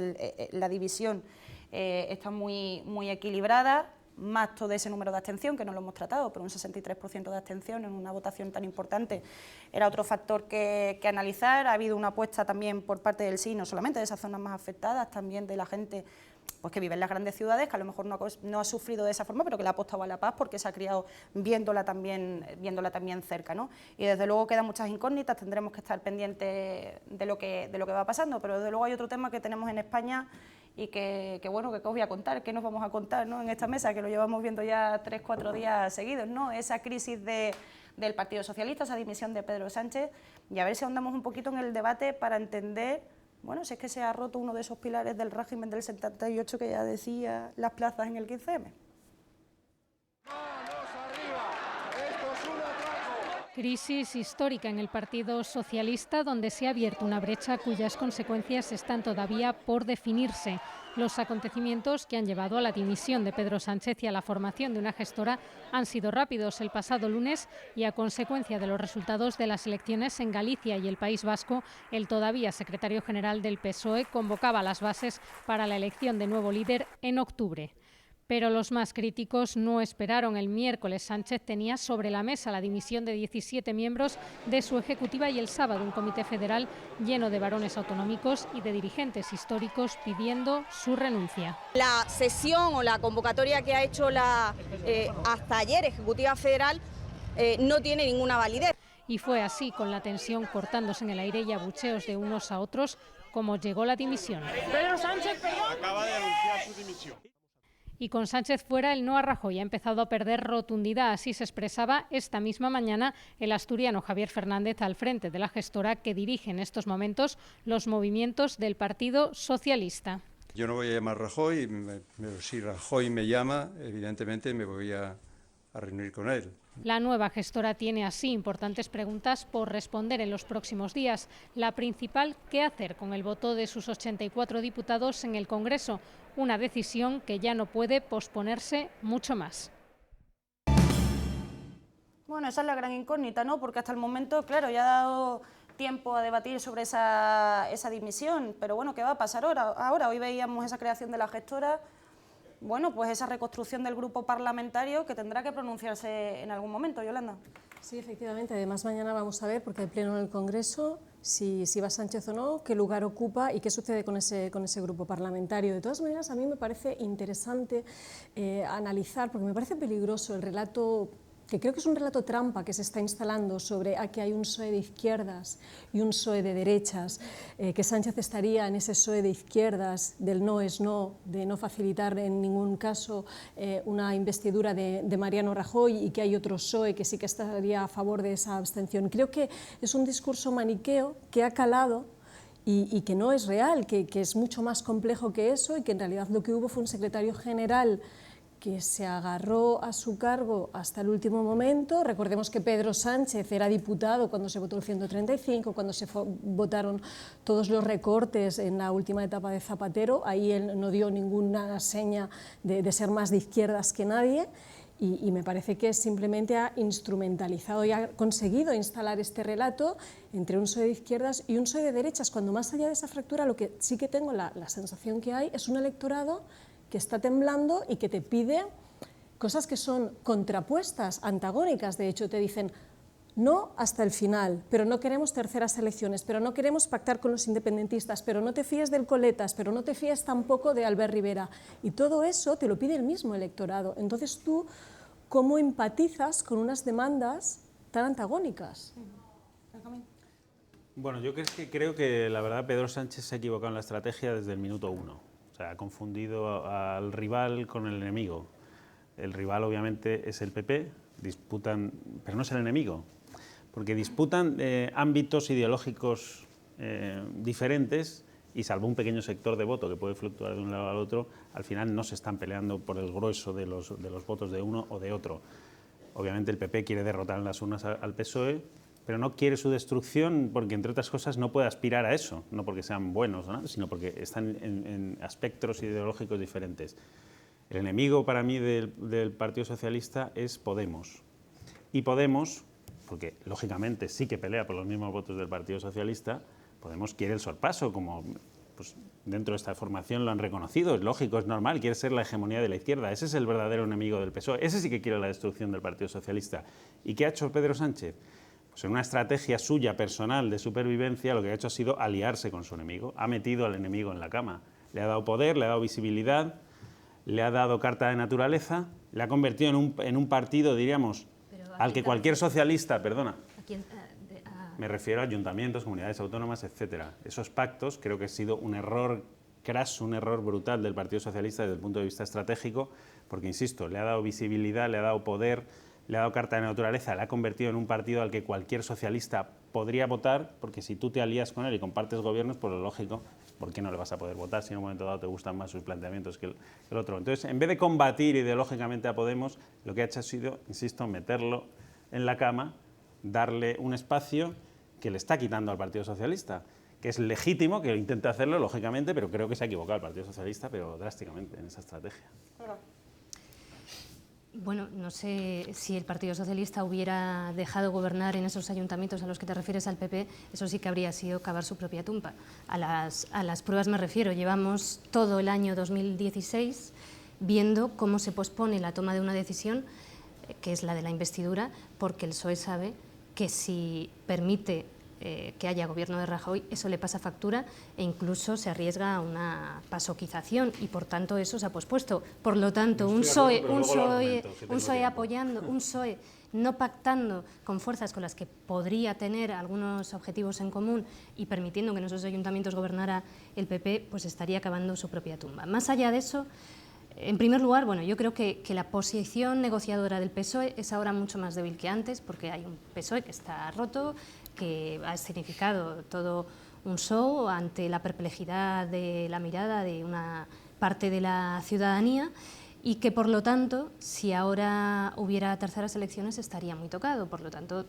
la división está muy equilibrada. Más todo ese número de abstención, que no lo hemos tratado, pero un 63% de abstención en una votación tan importante era otro factor que analizar. Ha habido una apuesta también por parte del sí, no solamente de esas zonas más afectadas, también de la gente pues, que vive en las grandes ciudades, que a lo mejor no ha sufrido de esa forma, pero que le ha apostado a la paz porque se ha criado viéndola también cerca, ¿no? Y desde luego quedan muchas incógnitas, tendremos que estar pendientes de lo que va pasando, pero desde luego hay otro tema que tenemos en España y que bueno, que os voy a contar, que nos vamos a contar, ¿no? En esta mesa, que lo llevamos viendo ya 3-4 días seguidos, ¿no? Esa crisis del Partido Socialista, esa dimisión de Pedro Sánchez, y a ver si ahondamos un poquito en el debate para entender, bueno, si es que se ha roto uno de esos pilares del régimen del 78 que ya decía las plazas en el 15M. Crisis histórica en el Partido Socialista, donde se ha abierto una brecha cuyas consecuencias están todavía por definirse. Los acontecimientos que han llevado a la dimisión de Pedro Sánchez y a la formación de una gestora han sido rápidos el pasado lunes y a consecuencia de los resultados de las elecciones en Galicia y el País Vasco, el todavía secretario general del PSOE convocaba las bases para la elección de nuevo líder en octubre. Pero los más críticos no esperaron. El miércoles Sánchez tenía sobre la mesa la dimisión de 17 miembros de su ejecutiva y el sábado un comité federal lleno de varones autonómicos y de dirigentes históricos pidiendo su renuncia. La sesión o la convocatoria que ha hecho la hasta ayer Ejecutiva Federal no tiene ninguna validez. Y fue así, con la tensión cortándose en el aire y abucheos de unos a otros, como llegó la dimisión. Pedro Sánchez acaba de anunciar su dimisión. Y con Sánchez fuera, el no a Rajoy ha empezado a perder rotundidad. Así se expresaba esta misma mañana el asturiano Javier Fernández al frente de la gestora que dirige en estos momentos los movimientos del Partido Socialista. Yo no voy a llamar a Rajoy, pero si Rajoy me llama, evidentemente me voy a reunir con él. La nueva gestora tiene así importantes preguntas por responder en los próximos días. La principal, ¿qué hacer con el voto de sus 84 diputados en el Congreso? Una decisión que ya no puede posponerse mucho más. Bueno, esa es la gran incógnita, ¿no? Porque hasta el momento, claro, ya ha dado tiempo a debatir sobre esa dimisión, pero bueno, ¿qué va a pasar ahora? Hoy veíamos esa creación de la gestora. Bueno, pues esa reconstrucción del grupo parlamentario que tendrá que pronunciarse en algún momento, Yolanda. Sí, efectivamente. Además, mañana vamos a ver, porque hay pleno en el Congreso, si va Sánchez o no, qué lugar ocupa y qué sucede con ese grupo parlamentario. De todas maneras, a mí me parece interesante analizar, porque me parece peligroso el relato, que creo que es un relato trampa que se está instalando sobre que hay un PSOE de izquierdas y un PSOE de derechas, que Sánchez estaría en ese PSOE de izquierdas, del no es no, de no facilitar en ningún caso una investidura de Mariano Rajoy, y que hay otro PSOE que sí que estaría a favor de esa abstención. Creo que es un discurso maniqueo que ha calado y que no es real, que es mucho más complejo que eso, y que en realidad lo que hubo fue un secretario general que se agarró a su cargo hasta el último momento. Recordemos que Pedro Sánchez era diputado cuando se votó el 135, cuando se votaron todos los recortes en la última etapa de Zapatero. Ahí él no dio ninguna seña de ser más de izquierdas que nadie, y me parece que simplemente ha instrumentalizado y ha conseguido instalar este relato entre un PSOE de izquierdas y un PSOE de derechas, cuando más allá de esa fractura lo que sí que tengo la sensación que hay es un electorado que está temblando y que te pide cosas que son contrapuestas, antagónicas. De hecho, te dicen no hasta el final, pero no queremos terceras elecciones, pero no queremos pactar con los independentistas, pero no te fíes del Coletas, pero no te fíes tampoco de Albert Rivera. Y todo eso te lo pide el mismo electorado. Entonces tú, ¿cómo empatizas con unas demandas tan antagónicas? Bueno, yo creo que la verdad Pedro Sánchez se ha equivocado en la estrategia desde el minuto 1. O sea, ha confundido al rival con el enemigo. El rival obviamente es el PP, disputan, pero no es el enemigo, porque disputan ámbitos ideológicos diferentes, y salvo un pequeño sector de voto que puede fluctuar de un lado al otro, al final no se están peleando por el grueso de los votos de uno o de otro. Obviamente el PP quiere derrotar en las urnas al PSOE, pero no quiere su destrucción porque, entre otras cosas, no puede aspirar a eso, no porque sean buenos, ¿no?, sino porque están en aspectos ideológicos diferentes. El enemigo para mí del Partido Socialista es Podemos. Y Podemos, porque lógicamente sí que pelea por los mismos votos del Partido Socialista, Podemos quiere el sorpaso, como pues, dentro de esta formación lo han reconocido, es lógico, es normal, quiere ser la hegemonía de la izquierda. Ese es el verdadero enemigo del PSOE, ese sí que quiere la destrucción del Partido Socialista. ¿Y qué ha hecho Pedro Sánchez? Pues en una estrategia suya personal de supervivencia, lo que ha hecho ha sido aliarse con su enemigo. Ha metido al enemigo en la cama. Le ha dado poder, le ha dado visibilidad, le ha dado carta de naturaleza, le ha convertido en un partido, diríamos, al que cualquier socialista, perdona, me refiero a ayuntamientos, comunidades autónomas, etcétera. Esos pactos creo que ha sido un error craso, un error brutal del Partido Socialista desde el punto de vista estratégico, porque, insisto, le ha dado visibilidad, le ha dado poder, le ha dado carta de naturaleza, le ha convertido en un partido al que cualquier socialista podría votar, porque si tú te alías con él y compartes gobiernos, pues lo lógico, ¿por qué no le vas a poder votar si en un momento dado te gustan más sus planteamientos que el otro? Entonces, en vez de combatir ideológicamente a Podemos, lo que ha hecho ha sido, insisto, meterlo en la cama darle un espacio que le está quitando al Partido Socialista, que es legítimo que intente hacerlo, lógicamente, pero creo que se ha equivocado el Partido Socialista, pero drásticamente en esa estrategia. Bueno, no sé si el Partido Socialista hubiera dejado gobernar en esos ayuntamientos a los que te refieres al PP, eso sí que habría sido cavar su propia tumba. A las pruebas me refiero, llevamos todo el año 2016 viendo cómo se pospone la toma de una decisión, que es la de la investidura, porque el PSOE sabe que si permite que haya gobierno de Rajoy, eso le pasa factura e incluso se arriesga a una pasoquización y por tanto eso se ha pospuesto. Por lo tanto, un PSOE apoyando, un PSOE no pactando con fuerzas con las que podría tener algunos objetivos en común y permitiendo que en esos ayuntamientos gobernara el PP, pues estaría cavando su propia tumba. Más allá de eso, en primer lugar, bueno, yo creo que la posición negociadora del PSOE es ahora mucho más débil que antes, porque hay un PSOE que está roto, que ha significado todo un show ante la perplejidad de la mirada de una parte de la ciudadanía y que, por lo tanto, si ahora hubiera terceras elecciones estaría muy tocado. Por lo tanto,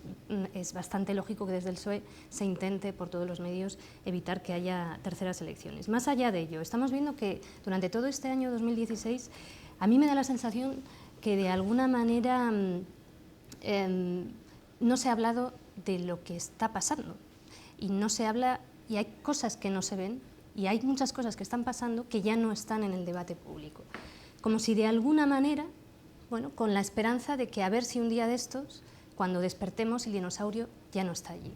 es bastante lógico que desde el PSOE se intente por todos los medios evitar que haya terceras elecciones. Más allá de ello, estamos viendo que durante todo este año 2016 a mí me da la sensación que de alguna manera no se ha hablado de lo que está pasando y no se habla, y hay cosas que no se ven y hay muchas cosas que están pasando que ya no están en el debate público. Como si de alguna manera, bueno, con la esperanza de que a ver si un día de estos, cuando despertemos, el dinosaurio ya no está allí.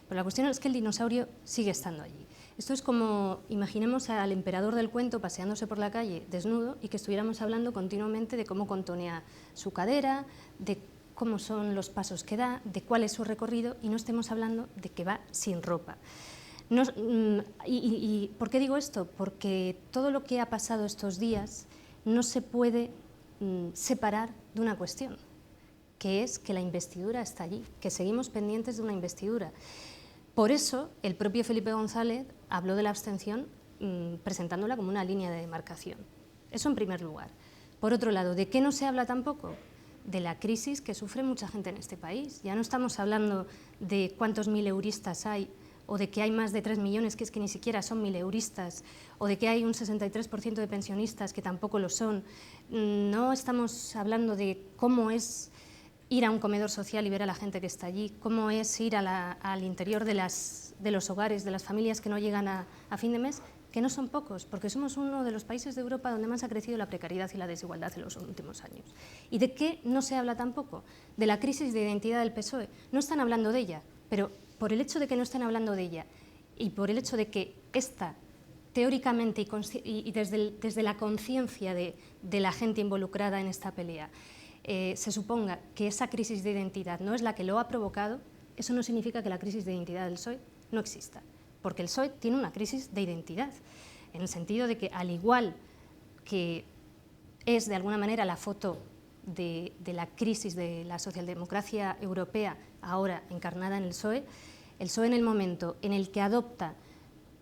Pero la cuestión es que el dinosaurio sigue estando allí. Esto es como, imaginemos al emperador del cuento paseándose por la calle desnudo y que estuviéramos hablando continuamente de cómo contonea su cadera, de cómo son los pasos que da, de cuál es su recorrido y no estemos hablando de que va sin ropa. ¿Por qué digo esto? Porque todo lo que ha pasado estos días no se puede separar de una cuestión, que es que la investidura está allí, que seguimos pendientes de una investidura. Por eso el propio Felipe González habló de la abstención presentándola como una línea de demarcación. Eso en primer lugar. Por otro lado, ¿de qué no se habla tampoco? De la crisis que sufre mucha gente en este país. Ya no estamos hablando de cuántos mileuristas hay, o de que hay más de 3 millones, que es que ni siquiera son mileuristas, o de que hay un 63% de pensionistas que tampoco lo son. No estamos hablando de cómo es ir a un comedor social y ver a la gente que está allí, cómo es ir al interior de los hogares, de las familias que no llegan a fin de mes, que no son pocos, porque somos uno de los países de Europa donde más ha crecido la precariedad y la desigualdad en los últimos años. ¿Y de qué no se habla tampoco? De la crisis de identidad del PSOE. No están hablando de ella, pero por el hecho de que no estén hablando de ella y por el hecho de que esta, teóricamente y desde la conciencia de la gente involucrada en esta pelea, se suponga que esa crisis de identidad no es la que lo ha provocado, eso no significa que la crisis de identidad del PSOE no exista. Porque el PSOE tiene una crisis de identidad, en el sentido de que, al igual que es de alguna manera la foto de la crisis de la socialdemocracia europea ahora encarnada en el PSOE en el momento en el que adopta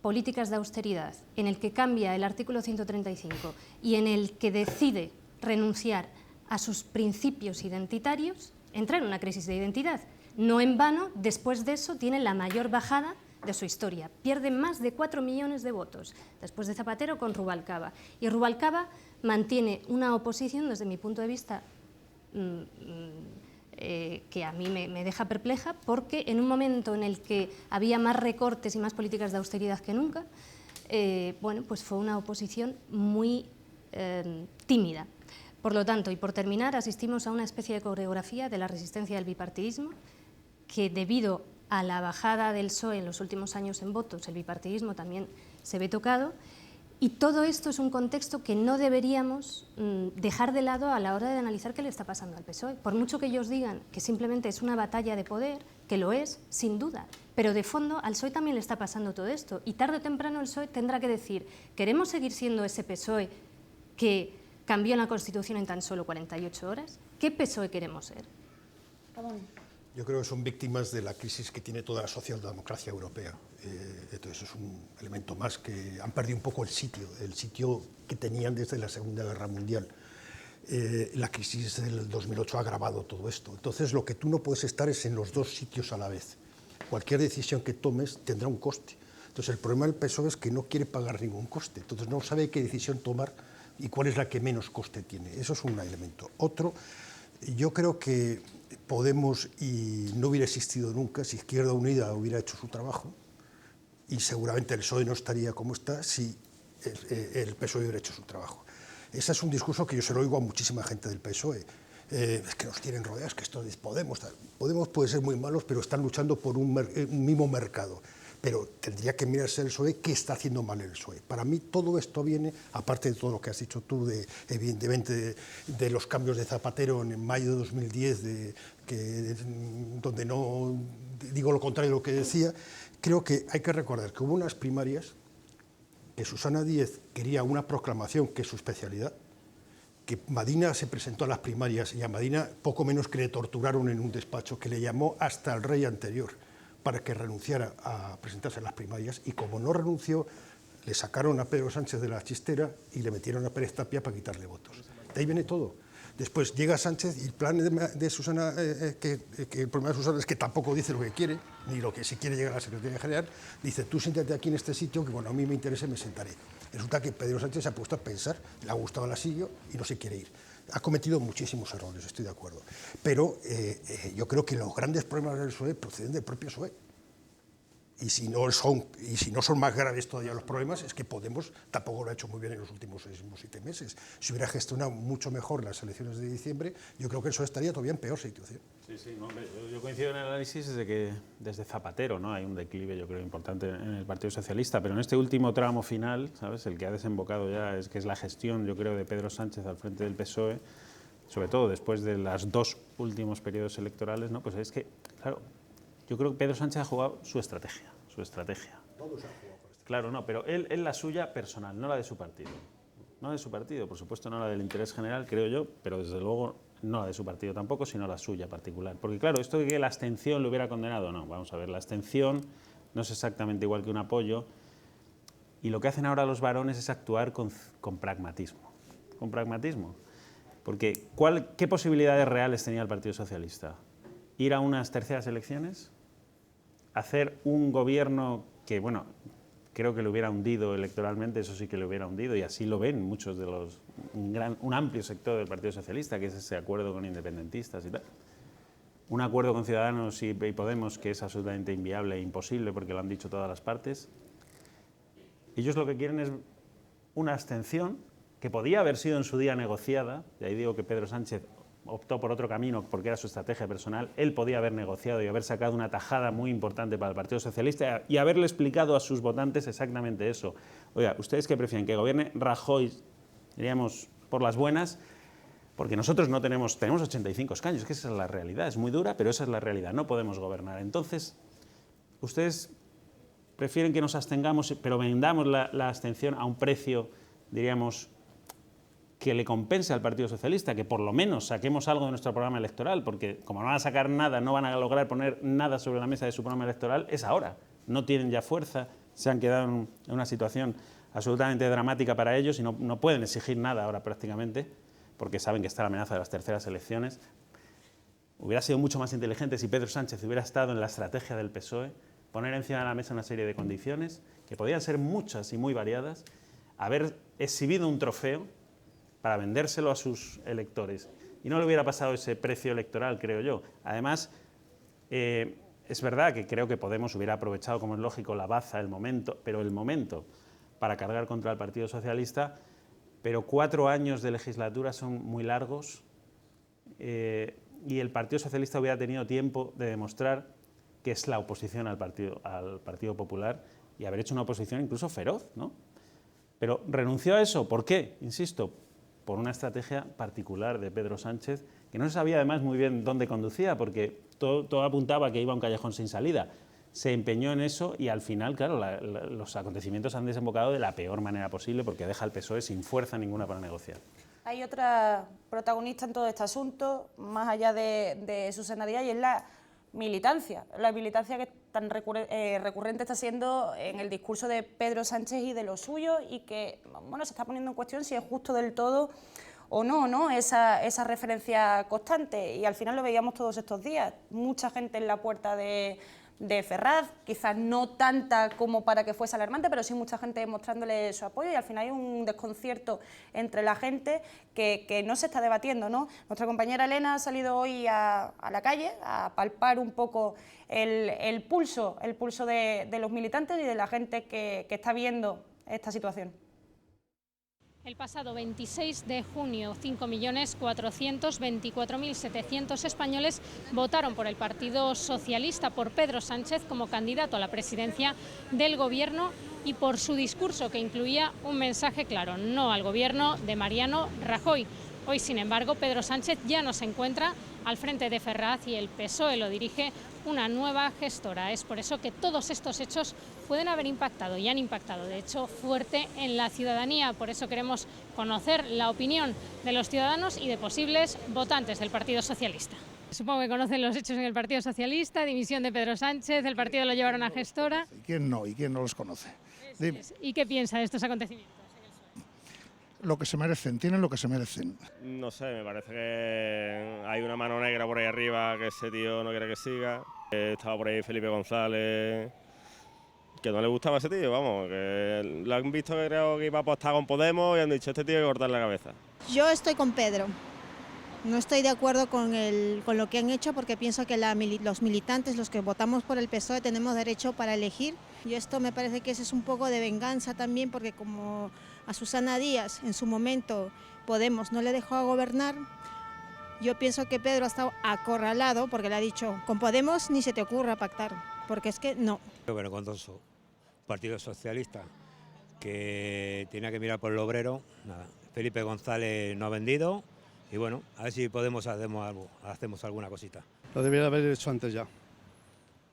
políticas de austeridad, en el que cambia el artículo 135 y en el que decide renunciar a sus principios identitarios, entra en una crisis de identidad. No en vano, después de eso, tiene la mayor bajada de su historia. Pierde más de 4 millones de votos, después de Zapatero con Rubalcaba. Y Rubalcaba mantiene una oposición, desde mi punto de vista, que a mí me deja perpleja, porque en un momento en el que había más recortes y más políticas de austeridad que nunca, bueno, pues fue una oposición muy tímida. Por lo tanto, y por terminar, asistimos a una especie de coreografía de la resistencia del bipartidismo, que debido a la bajada del PSOE en los últimos años en votos, el bipartidismo también se ve tocado, y todo esto es un contexto que no deberíamos dejar de lado a la hora de analizar qué le está pasando al PSOE. Por mucho que ellos digan que simplemente es una batalla de poder, que lo es, sin duda, pero de fondo al PSOE también le está pasando todo esto, y tarde o temprano el PSOE tendrá que decir, ¿queremos seguir siendo ese PSOE que cambió en la Constitución en tan solo 48 horas? ¿Qué PSOE queremos ser? Yo creo que son víctimas de la crisis que tiene toda la socialdemocracia europea. Entonces es un elemento más, que han perdido un poco el sitio que tenían desde la Segunda Guerra Mundial. La crisis del 2008 ha agravado todo esto. Entonces, lo que tú no puedes estar es en los dos sitios a la vez. Cualquier decisión que tomes tendrá un coste. Entonces, el problema del PSOE es que no quiere pagar ningún coste. Entonces, no sabe qué decisión tomar y cuál es la que menos coste tiene. Eso es un elemento. Otro, yo creo que Podemos y no hubiera existido nunca si Izquierda Unida hubiera hecho su trabajo, y seguramente el PSOE no estaría como está si el PSOE hubiera hecho su trabajo. Ese es un discurso que yo se lo oigo a muchísima gente del PSOE. Es que nos tienen rodeados, que esto es Podemos. Podemos puede ser muy malos, pero están luchando por un mismo mercado. Pero tendría que mirarse el PSOE qué está haciendo mal el PSOE. Para mí todo esto viene, aparte de todo lo que has dicho tú, evidentemente de los cambios de Zapatero en mayo de 2010, donde no digo lo contrario de lo que decía. Creo que hay que recordar que hubo unas primarias que Susana Díez quería una proclamación, que es su especialidad, que Madina se presentó a las primarias y a Madina poco menos que le torturaron en un despacho, que le llamó hasta el rey anterior para que renunciara a presentarse a las primarias, y como no renunció, le sacaron a Pedro Sánchez de la chistera y le metieron a Pérez Tapia para quitarle votos. De ahí viene todo. Después llega Sánchez y el plan de Susana, que el problema de Susana es que tampoco dice lo que quiere, ni lo que si quiere llegar a la Secretaría General. Dice, tú siéntate aquí en este sitio, que cuando a mí me interese me sentaré. Resulta que Pedro Sánchez se ha puesto a pensar, le ha gustado el asillo y no se quiere ir. Ha cometido muchísimos errores, estoy de acuerdo. Pero yo creo que los grandes problemas del PSOE proceden del propio PSOE. Y si no son más graves todavía los problemas, es que Podemos tampoco lo ha hecho muy bien en los últimos 6 o 7 meses. Si hubiera gestionado mucho mejor las elecciones de diciembre, yo creo que eso estaría todavía en peor situación. Sí, no, hombre, yo coincido en el análisis de que desde Zapatero, ¿no?, hay un declive, yo creo, importante en el Partido Socialista, pero en este último tramo final, ¿sabes?, el que ha desembocado ya es la gestión, yo creo, de Pedro Sánchez al frente del PSOE, sobre todo después de los 2 últimos periodos electorales, ¿no?, pues es que, claro, yo creo que Pedro Sánchez ha jugado su estrategia. Todos han jugado por estrategia. Claro, no, pero él la suya personal, no la de su partido. No de su partido, por supuesto no la del interés general, creo yo, pero desde luego no la de su partido tampoco, sino la suya particular. Porque claro, esto de que la abstención lo hubiera condenado, no, vamos a ver, la abstención no es exactamente igual que un apoyo, y lo que hacen ahora los varones es actuar con pragmatismo. Con pragmatismo. Porque ¿qué posibilidades reales tenía el Partido Socialista? ¿Ir a unas terceras elecciones? ¿Hacer un gobierno que, bueno, creo que lo hubiera hundido electoralmente, eso sí que lo hubiera hundido, y así lo ven muchos de un amplio sector del Partido Socialista, que es ese acuerdo con independentistas y tal? Un acuerdo con Ciudadanos y Podemos que es absolutamente inviable e imposible, porque lo han dicho todas las partes. Ellos lo que quieren es una abstención que podía haber sido en su día negociada, y ahí digo que Pedro Sánchez optó por otro camino porque era su estrategia personal. Él podía haber negociado y haber sacado una tajada muy importante para el Partido Socialista y haberle explicado a sus votantes exactamente eso. Oiga, ¿ustedes qué prefieren? ¿Que gobierne Rajoy, diríamos, por las buenas? Porque nosotros no tenemos 85 escaños, es que esa es la realidad, es muy dura, pero esa es la realidad, no podemos gobernar. Entonces, ¿ustedes prefieren que nos abstengamos, pero vendamos la abstención a un precio, diríamos, que le compense al Partido Socialista, que por lo menos saquemos algo de nuestro programa electoral, porque como no van a sacar nada, no van a lograr poner nada sobre la mesa de su programa electoral, es ahora. No tienen ya fuerza, se han quedado en una situación absolutamente dramática para ellos y no pueden exigir nada ahora prácticamente, porque saben que está la amenaza de las terceras elecciones. Hubiera sido mucho más inteligente si Pedro Sánchez hubiera estado en la estrategia del PSOE, poner encima de la mesa una serie de condiciones, que podían ser muchas y muy variadas, haber exhibido un trofeo para vendérselo a sus electores. Y no le hubiera pasado ese precio electoral, creo yo. Además, es verdad que creo que Podemos hubiera aprovechado, como es lógico, la baza, el momento para cargar contra el Partido Socialista, pero 4 años de legislatura son muy largos y el Partido Socialista hubiera tenido tiempo de demostrar que es la oposición al Partido Popular y haber hecho una oposición incluso feroz, ¿no? Pero renunció a eso. ¿Por qué? Insisto, por una estrategia particular de Pedro Sánchez, que no se sabía además muy bien dónde conducía, porque todo apuntaba a que iba a un callejón sin salida. Se empeñó en eso y al final, claro, los acontecimientos han desembocado de la peor manera posible, porque deja al PSOE sin fuerza ninguna para negociar. Hay otra protagonista en todo este asunto, más allá de Susana Díaz, y es la militancia que tan recurrente está siendo en el discurso de Pedro Sánchez y de los suyos, y que, bueno, se está poniendo en cuestión si es justo del todo o no, ¿no? Esa referencia constante, y al final lo veíamos todos estos días, mucha gente en la puerta de Ferraz, quizás no tanta como para que fuese alarmante, pero sí mucha gente mostrándole su apoyo, y al final hay un desconcierto entre la gente que no se está debatiendo, ¿no? Nuestra compañera Elena ha salido hoy a la calle a palpar un poco el pulso de los militantes y de la gente que está viendo esta situación. El pasado 26 de junio, 5.424.700 españoles votaron por el Partido Socialista, por Pedro Sánchez como candidato a la presidencia del Gobierno y por su discurso, que incluía un mensaje claro: no al Gobierno de Mariano Rajoy. Hoy, sin embargo, Pedro Sánchez ya no se encuentra al frente de Ferraz y el PSOE lo dirige una nueva gestora. Es por eso que todos estos hechos pueden haber impactado y han impactado, de hecho, fuerte en la ciudadanía. Por eso queremos conocer la opinión de los ciudadanos y de posibles votantes del Partido Socialista. Supongo que conocen los hechos en el Partido Socialista, dimisión de Pedro Sánchez, el partido lo llevaron a gestora. ¿Y quién no? ¿Y quién no los conoce? Dime. ¿Y qué piensa de estos acontecimientos? Lo que se merecen, tienen lo que se merecen. No sé, me parece que hay una mano negra por ahí arriba que ese tío no quiere que siga. Estaba por ahí Felipe González, que no le gustaba ese tío, vamos, que lo han visto que creo que iba a apostar con Podemos y han dicho: este tío hay que cortarle la cabeza. Yo estoy con Pedro. No estoy de acuerdo con lo que han hecho, porque pienso que los militantes, los que votamos por el PSOE, tenemos derecho para elegir. Y esto me parece que es un poco de venganza también, porque como a Susana Díaz en su momento Podemos no le dejó a gobernar, yo pienso que Pedro ha estado acorralado porque le ha dicho: con Podemos ni se te ocurra pactar, porque es que no. Bueno, con todo su Partido Socialista, que tenía que mirar por el obrero, nada. Felipe González no ha vendido y bueno, a ver si Podemos hacemos alguna cosita. Lo debería haber hecho antes ya,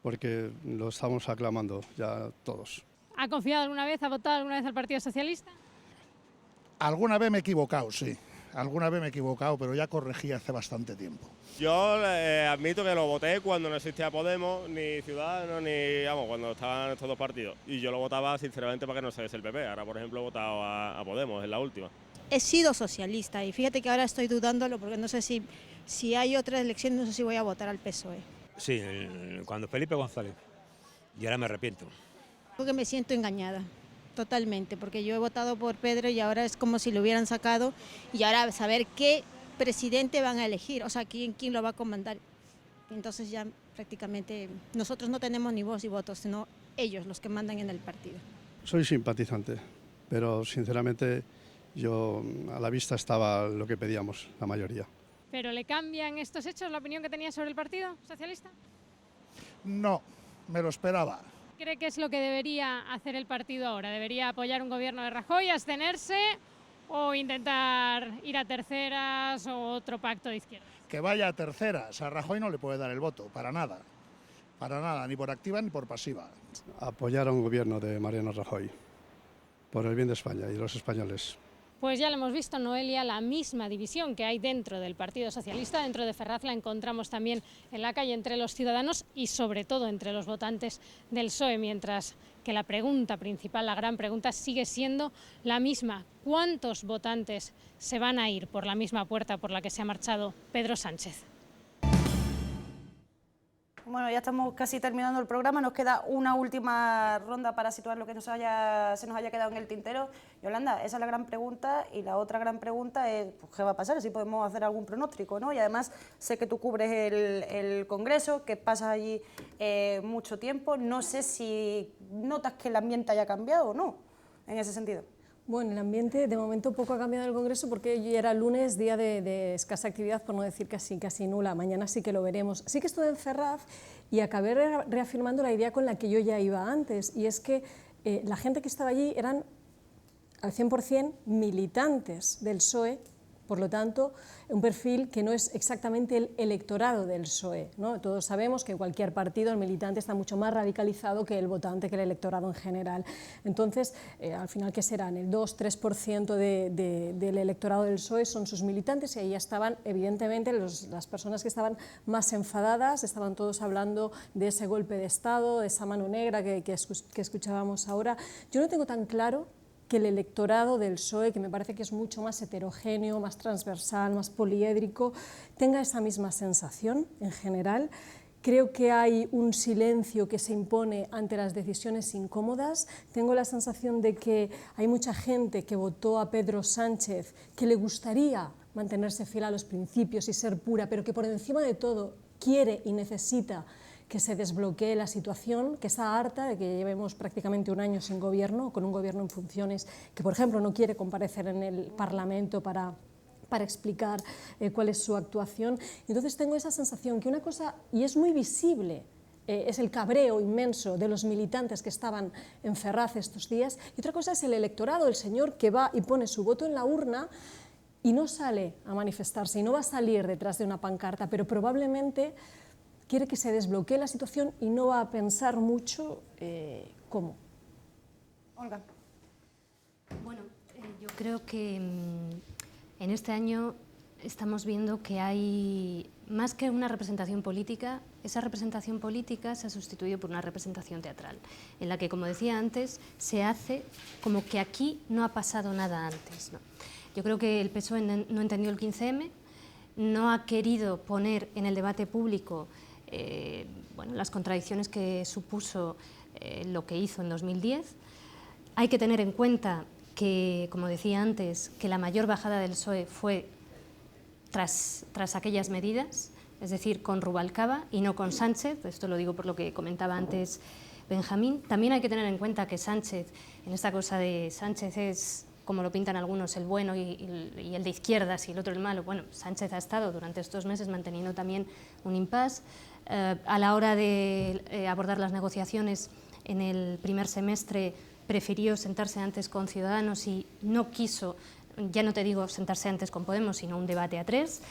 porque lo estamos aclamando ya todos. ¿Ha confiado alguna vez, ha votado alguna vez al Partido Socialista? Alguna vez me he equivocado, sí. Alguna vez me he equivocado, pero ya corregí hace bastante tiempo. Yo admito que lo voté cuando no existía Podemos, ni Ciudadanos, ni, vamos, cuando estaban estos dos partidos. Y yo lo votaba sinceramente para que no saliese el PP. Ahora, por ejemplo, he votado a Podemos, es la última. He sido socialista y fíjate que ahora estoy dudándolo, porque no sé si hay otra elección, no sé si voy a votar al PSOE. Sí, cuando Felipe González, y ahora me arrepiento. Porque me siento engañada, totalmente, porque yo he votado por Pedro y ahora es como si lo hubieran sacado, y ahora saber qué presidente van a elegir, o sea, quién lo va a comandar. Entonces ya prácticamente nosotros no tenemos ni voz ni voto, sino ellos los que mandan en el partido. Soy simpatizante, pero sinceramente yo a la vista estaba lo que pedíamos, la mayoría. ¿Pero le cambian estos hechos la opinión que tenía sobre el Partido Socialista? No, me lo esperaba. ¿Cree que es lo que debería hacer el partido ahora? ¿Debería apoyar un gobierno de Rajoy, abstenerse o intentar ir a terceras o otro pacto de izquierda? Que vaya a terceras, a Rajoy no le puede dar el voto, para nada, ni por activa ni por pasiva. Apoyar a un gobierno de Mariano Rajoy, por el bien de España y de los españoles. Pues ya lo hemos visto, Noelia, la misma división que hay dentro del Partido Socialista, dentro de Ferraz, la encontramos también en la calle entre los ciudadanos y sobre todo entre los votantes del PSOE, mientras que la pregunta principal, la gran pregunta, sigue siendo la misma: ¿cuántos votantes se van a ir por la misma puerta por la que se ha marchado Pedro Sánchez? Bueno, ya estamos casi terminando el programa, nos queda una última ronda para situar lo que se nos haya quedado en el tintero. Yolanda, esa es la gran pregunta, y la otra gran pregunta es pues, ¿qué va a pasar? Si podemos hacer algún pronóstico, ¿no? Y además sé que tú cubres el Congreso, que pasas allí mucho tiempo, no sé si notas que el ambiente haya cambiado o no, en ese sentido. Bueno, el ambiente de momento poco ha cambiado en el Congreso, porque hoy era lunes, día de escasa actividad, por no decir casi nula. Mañana sí que lo veremos. Sí que estuve en Ferraz y acabé reafirmando la idea con la que yo ya iba antes, y es que la gente que estaba allí eran al 100% militantes del PSOE, por lo tanto, un perfil que no es exactamente el electorado del PSOE, ¿no? Todos sabemos que en cualquier partido el militante está mucho más radicalizado que el votante, que el electorado en general. Entonces, al final, ¿qué serán? El 2-3% del electorado del PSOE son sus militantes, y ahí estaban, evidentemente, las personas que estaban más enfadadas, estaban todos hablando de ese golpe de Estado, de esa mano negra que escuchábamos ahora. Yo no tengo tan claro que el electorado del PSOE, que me parece que es mucho más heterogéneo, más transversal, más poliédrico, tenga esa misma sensación en general. Creo que hay un silencio que se impone ante las decisiones incómodas. Tengo la sensación de que hay mucha gente que votó a Pedro Sánchez que le gustaría mantenerse fiel a los principios y ser pura, pero que por encima de todo quiere y necesita que se desbloquee la situación, que está harta de que llevemos prácticamente un año sin gobierno, con un gobierno en funciones que, por ejemplo, no quiere comparecer en el Parlamento para explicar cuál es su actuación. Entonces tengo esa sensación que una cosa, y es muy visible, es el cabreo inmenso de los militantes que estaban en Ferraz estos días, y otra cosa es el electorado, el señor que va y pone su voto en la urna y no sale a manifestarse, y no va a salir detrás de una pancarta, pero probablemente quiere que se desbloquee la situación y no va a pensar mucho cómo. Olga. Bueno, yo creo que en este año estamos viendo que hay más que una representación política, esa representación política se ha sustituido por una representación teatral, en la que, como decía antes, se hace como que aquí no ha pasado nada antes, ¿no? Yo creo que el PSOE no entendió el 15M, no ha querido poner en el debate público bueno, las contradicciones que supuso lo que hizo en 2010. Hay que tener en cuenta que, como decía antes, que la mayor bajada del PSOE fue tras aquellas medidas, es decir, con Rubalcaba y no con Sánchez. Esto lo digo por lo que comentaba antes Benjamín. También hay que tener en cuenta que Sánchez, en esta cosa de Sánchez es, como lo pintan algunos, el bueno y el de izquierdas y el otro el malo. Bueno, Sánchez ha estado durante estos meses manteniendo también un impasse. A la hora de abordar las negociaciones en el primer semestre prefirió sentarse antes con Ciudadanos y no quiso, ya no te digo sentarse antes con Podemos, sino un debate a tres,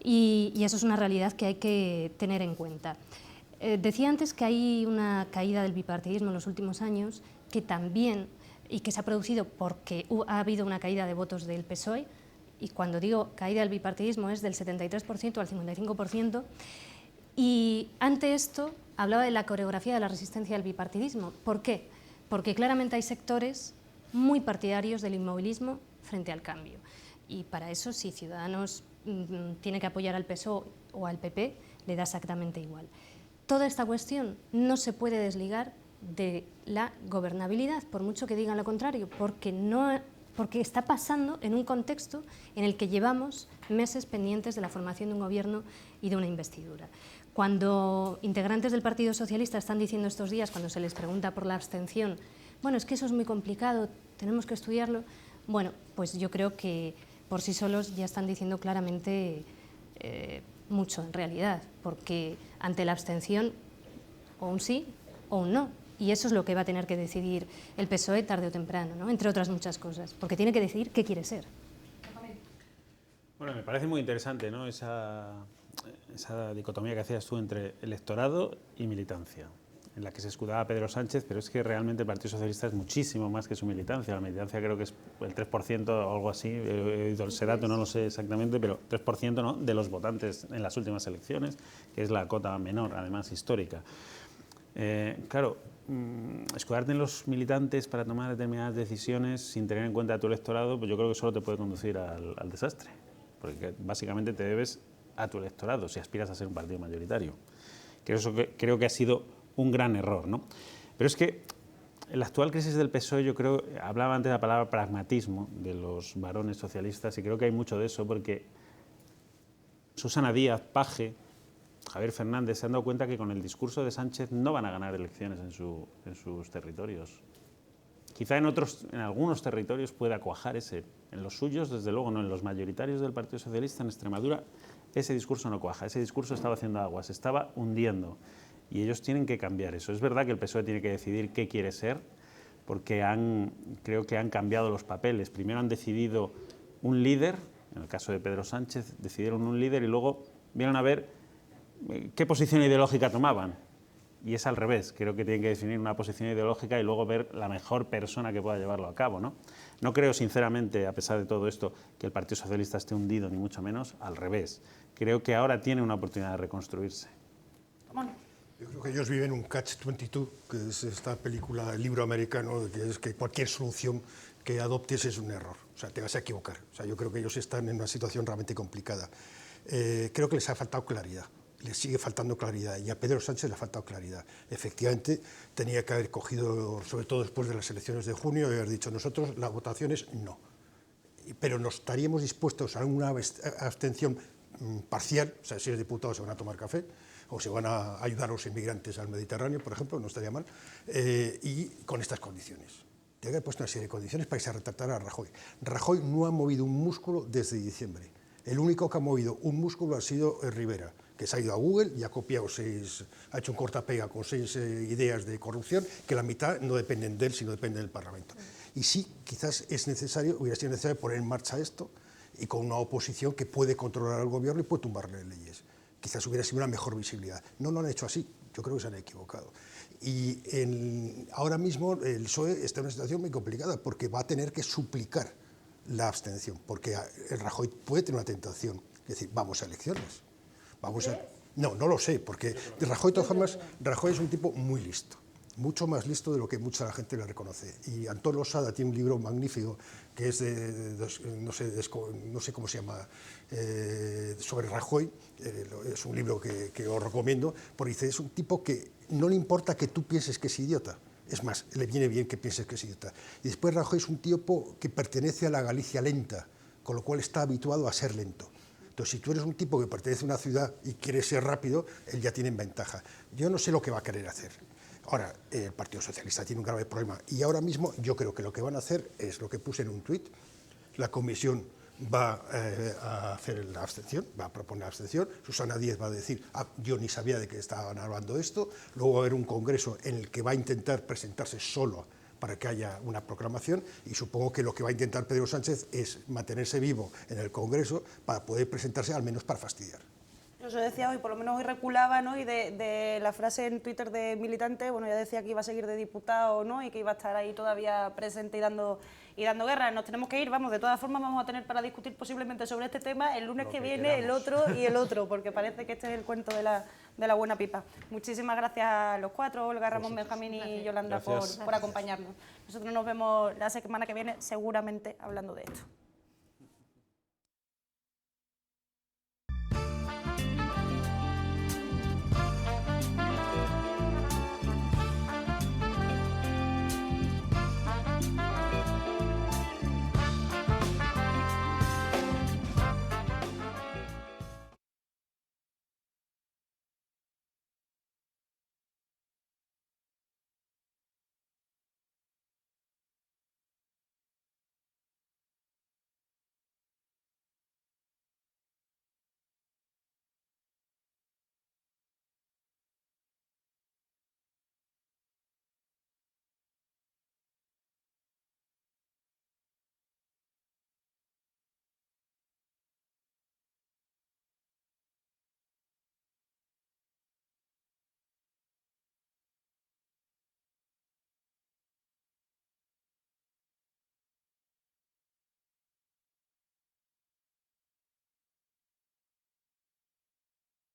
y eso es una realidad que hay que tener en cuenta. Decía antes que hay una caída del bipartidismo en los últimos años, que también, y que se ha producido porque ha habido una caída de votos del PSOE, y cuando digo caída del bipartidismo es del 73% al 55%, y ante esto hablaba de la coreografía de la resistencia al bipartidismo. ¿Por qué? Porque claramente hay sectores muy partidarios del inmovilismo frente al cambio. Y para eso, si Ciudadanos tiene que apoyar al PSOE o al PP, le da exactamente igual. Toda esta cuestión no se puede desligar de la gobernabilidad, por mucho que digan lo contrario, porque está pasando en un contexto en el que llevamos meses pendientes de la formación de un gobierno y de una investidura. Cuando integrantes del Partido Socialista están diciendo estos días, cuando se les pregunta por la abstención, bueno, es que eso es muy complicado, tenemos que estudiarlo, bueno, pues yo creo que por sí solos ya están diciendo claramente mucho en realidad, porque ante la abstención o un sí o un no, y eso es lo que va a tener que decidir el PSOE tarde o temprano, ¿no? Entre otras muchas cosas, porque tiene que decidir qué quiere ser. Bueno, me parece muy interesante, ¿no? esa dicotomía que hacías tú entre electorado y militancia, en la que se escudaba Pedro Sánchez, pero es que realmente el Partido Socialista es muchísimo más que su militancia. La militancia creo que es el 3% o algo así, he oído ese dato, no lo sé exactamente, pero 3%, ¿no?, de los votantes en las últimas elecciones, que es la cota menor, además histórica. Claro, escudarte en los militantes para tomar determinadas decisiones sin tener en cuenta a tu electorado, pues yo creo que solo te puede conducir al desastre, porque básicamente te debes a tu electorado si aspiras a ser un partido mayoritario. Creo que ha sido un gran error, ¿no? Pero es que la actual crisis del PSOE, yo creo, hablaba antes de la palabra pragmatismo de los varones socialistas, y creo que hay mucho de eso, porque Susana Díaz, Paje, Javier Fernández se han dado cuenta que con el discurso de Sánchez no van a ganar elecciones en sus territorios. Quizá en algunos territorios pueda cuajar ese. En los suyos, desde luego, no. En los mayoritarios del Partido Socialista en Extremadura, ese discurso no cuaja. Ese discurso estaba haciendo agua, se estaba hundiendo. Y ellos tienen que cambiar eso. Es verdad que el PSOE tiene que decidir qué quiere ser, porque creo que han cambiado los papeles. Primero han decidido un líder, en el caso de Pedro Sánchez, decidieron un líder y luego vieron a ver qué posición ideológica tomaban. Y es al revés, creo que tienen que definir una posición ideológica y luego ver la mejor persona que pueda llevarlo a cabo, ¿no? No creo, sinceramente, a pesar de todo esto, que el Partido Socialista esté hundido, ni mucho menos, al revés. Creo que ahora tiene una oportunidad de reconstruirse. Yo creo que ellos viven un catch-22, que es esta película, el libro americano, que es que cualquier solución que adoptes es un error, o sea, te vas a equivocar. O sea, yo creo que ellos están en una situación realmente complicada. Creo que les ha faltado claridad, les sigue faltando claridad, y a Pedro Sánchez le ha faltado claridad. Efectivamente, tenía que haber cogido, sobre todo después de las elecciones de junio, y haber dicho, nosotros las votaciones no, pero nos estaríamos dispuestos a una abstención parcial, o sea, si eres diputado se van a tomar café, o se van a ayudar a los inmigrantes al Mediterráneo, por ejemplo, no estaría mal, y con estas condiciones. Tiene que haber puesto una serie de condiciones para que se retratara a Rajoy. Rajoy no ha movido un músculo desde diciembre. El único que ha movido un músculo ha sido Rivera, que se ha ido a Google y ha copiado ha hecho un cortapega con 6 ideas de corrupción, que la mitad no dependen de él, sino dependen del Parlamento. Y sí, quizás hubiera sido necesario poner en marcha esto, y con una oposición que puede controlar al gobierno y puede tumbarle leyes. Quizás hubiera sido una mejor visibilidad. No lo han hecho así, yo creo que se han equivocado. Y ahora mismo el PSOE está en una situación muy complicada, porque va a tener que suplicar la abstención, porque el Rajoy puede tener una tentación, es decir, vamos a elecciones. No lo sé, porque Rajoy, de todas formas, Rajoy es un tipo muy listo, mucho más listo de lo que mucha gente le reconoce. Y Antón Losada tiene un libro magnífico que es no sé cómo se llama, sobre Rajoy. Es un libro que os recomiendo, porque dice, es un tipo que no le importa que tú pienses que es idiota. Es más, le viene bien que pienses que es idiota. Y después Rajoy es un tipo que pertenece a la Galicia lenta, con lo cual está habituado a ser lento. Entonces, si tú eres un tipo que pertenece a una ciudad y quieres ser rápido, él ya tiene ventaja. Yo no sé lo que va a querer hacer. Ahora, el Partido Socialista tiene un grave problema, y ahora mismo yo creo que lo que van a hacer es lo que puse en un tuit. La comisión va a hacer la abstención, va a proponer la abstención. Susana Díez va a decir, yo ni sabía de que estaban hablando esto. Luego va a haber un congreso en el que va a intentar presentarse solo para que haya una proclamación, y supongo que lo que va a intentar Pedro Sánchez es mantenerse vivo en el congreso para poder presentarse, al menos para fastidiar. Yo decía hoy, por lo menos hoy reculaba, ¿no? Y de la frase en Twitter de Militante, bueno, ya decía que iba a seguir de diputado, ¿no? Y que iba a estar ahí todavía presente y dando guerra. Nos tenemos que ir, vamos, de todas formas vamos a tener para discutir posiblemente sobre este tema el lunes que viene, el otro y el otro, porque parece que este es el cuento de la buena pipa. Muchísimas gracias a los 4, Olga, Ramón, Benjamín y Yolanda, por acompañarnos. Nosotros nos vemos la semana que viene, seguramente hablando de esto.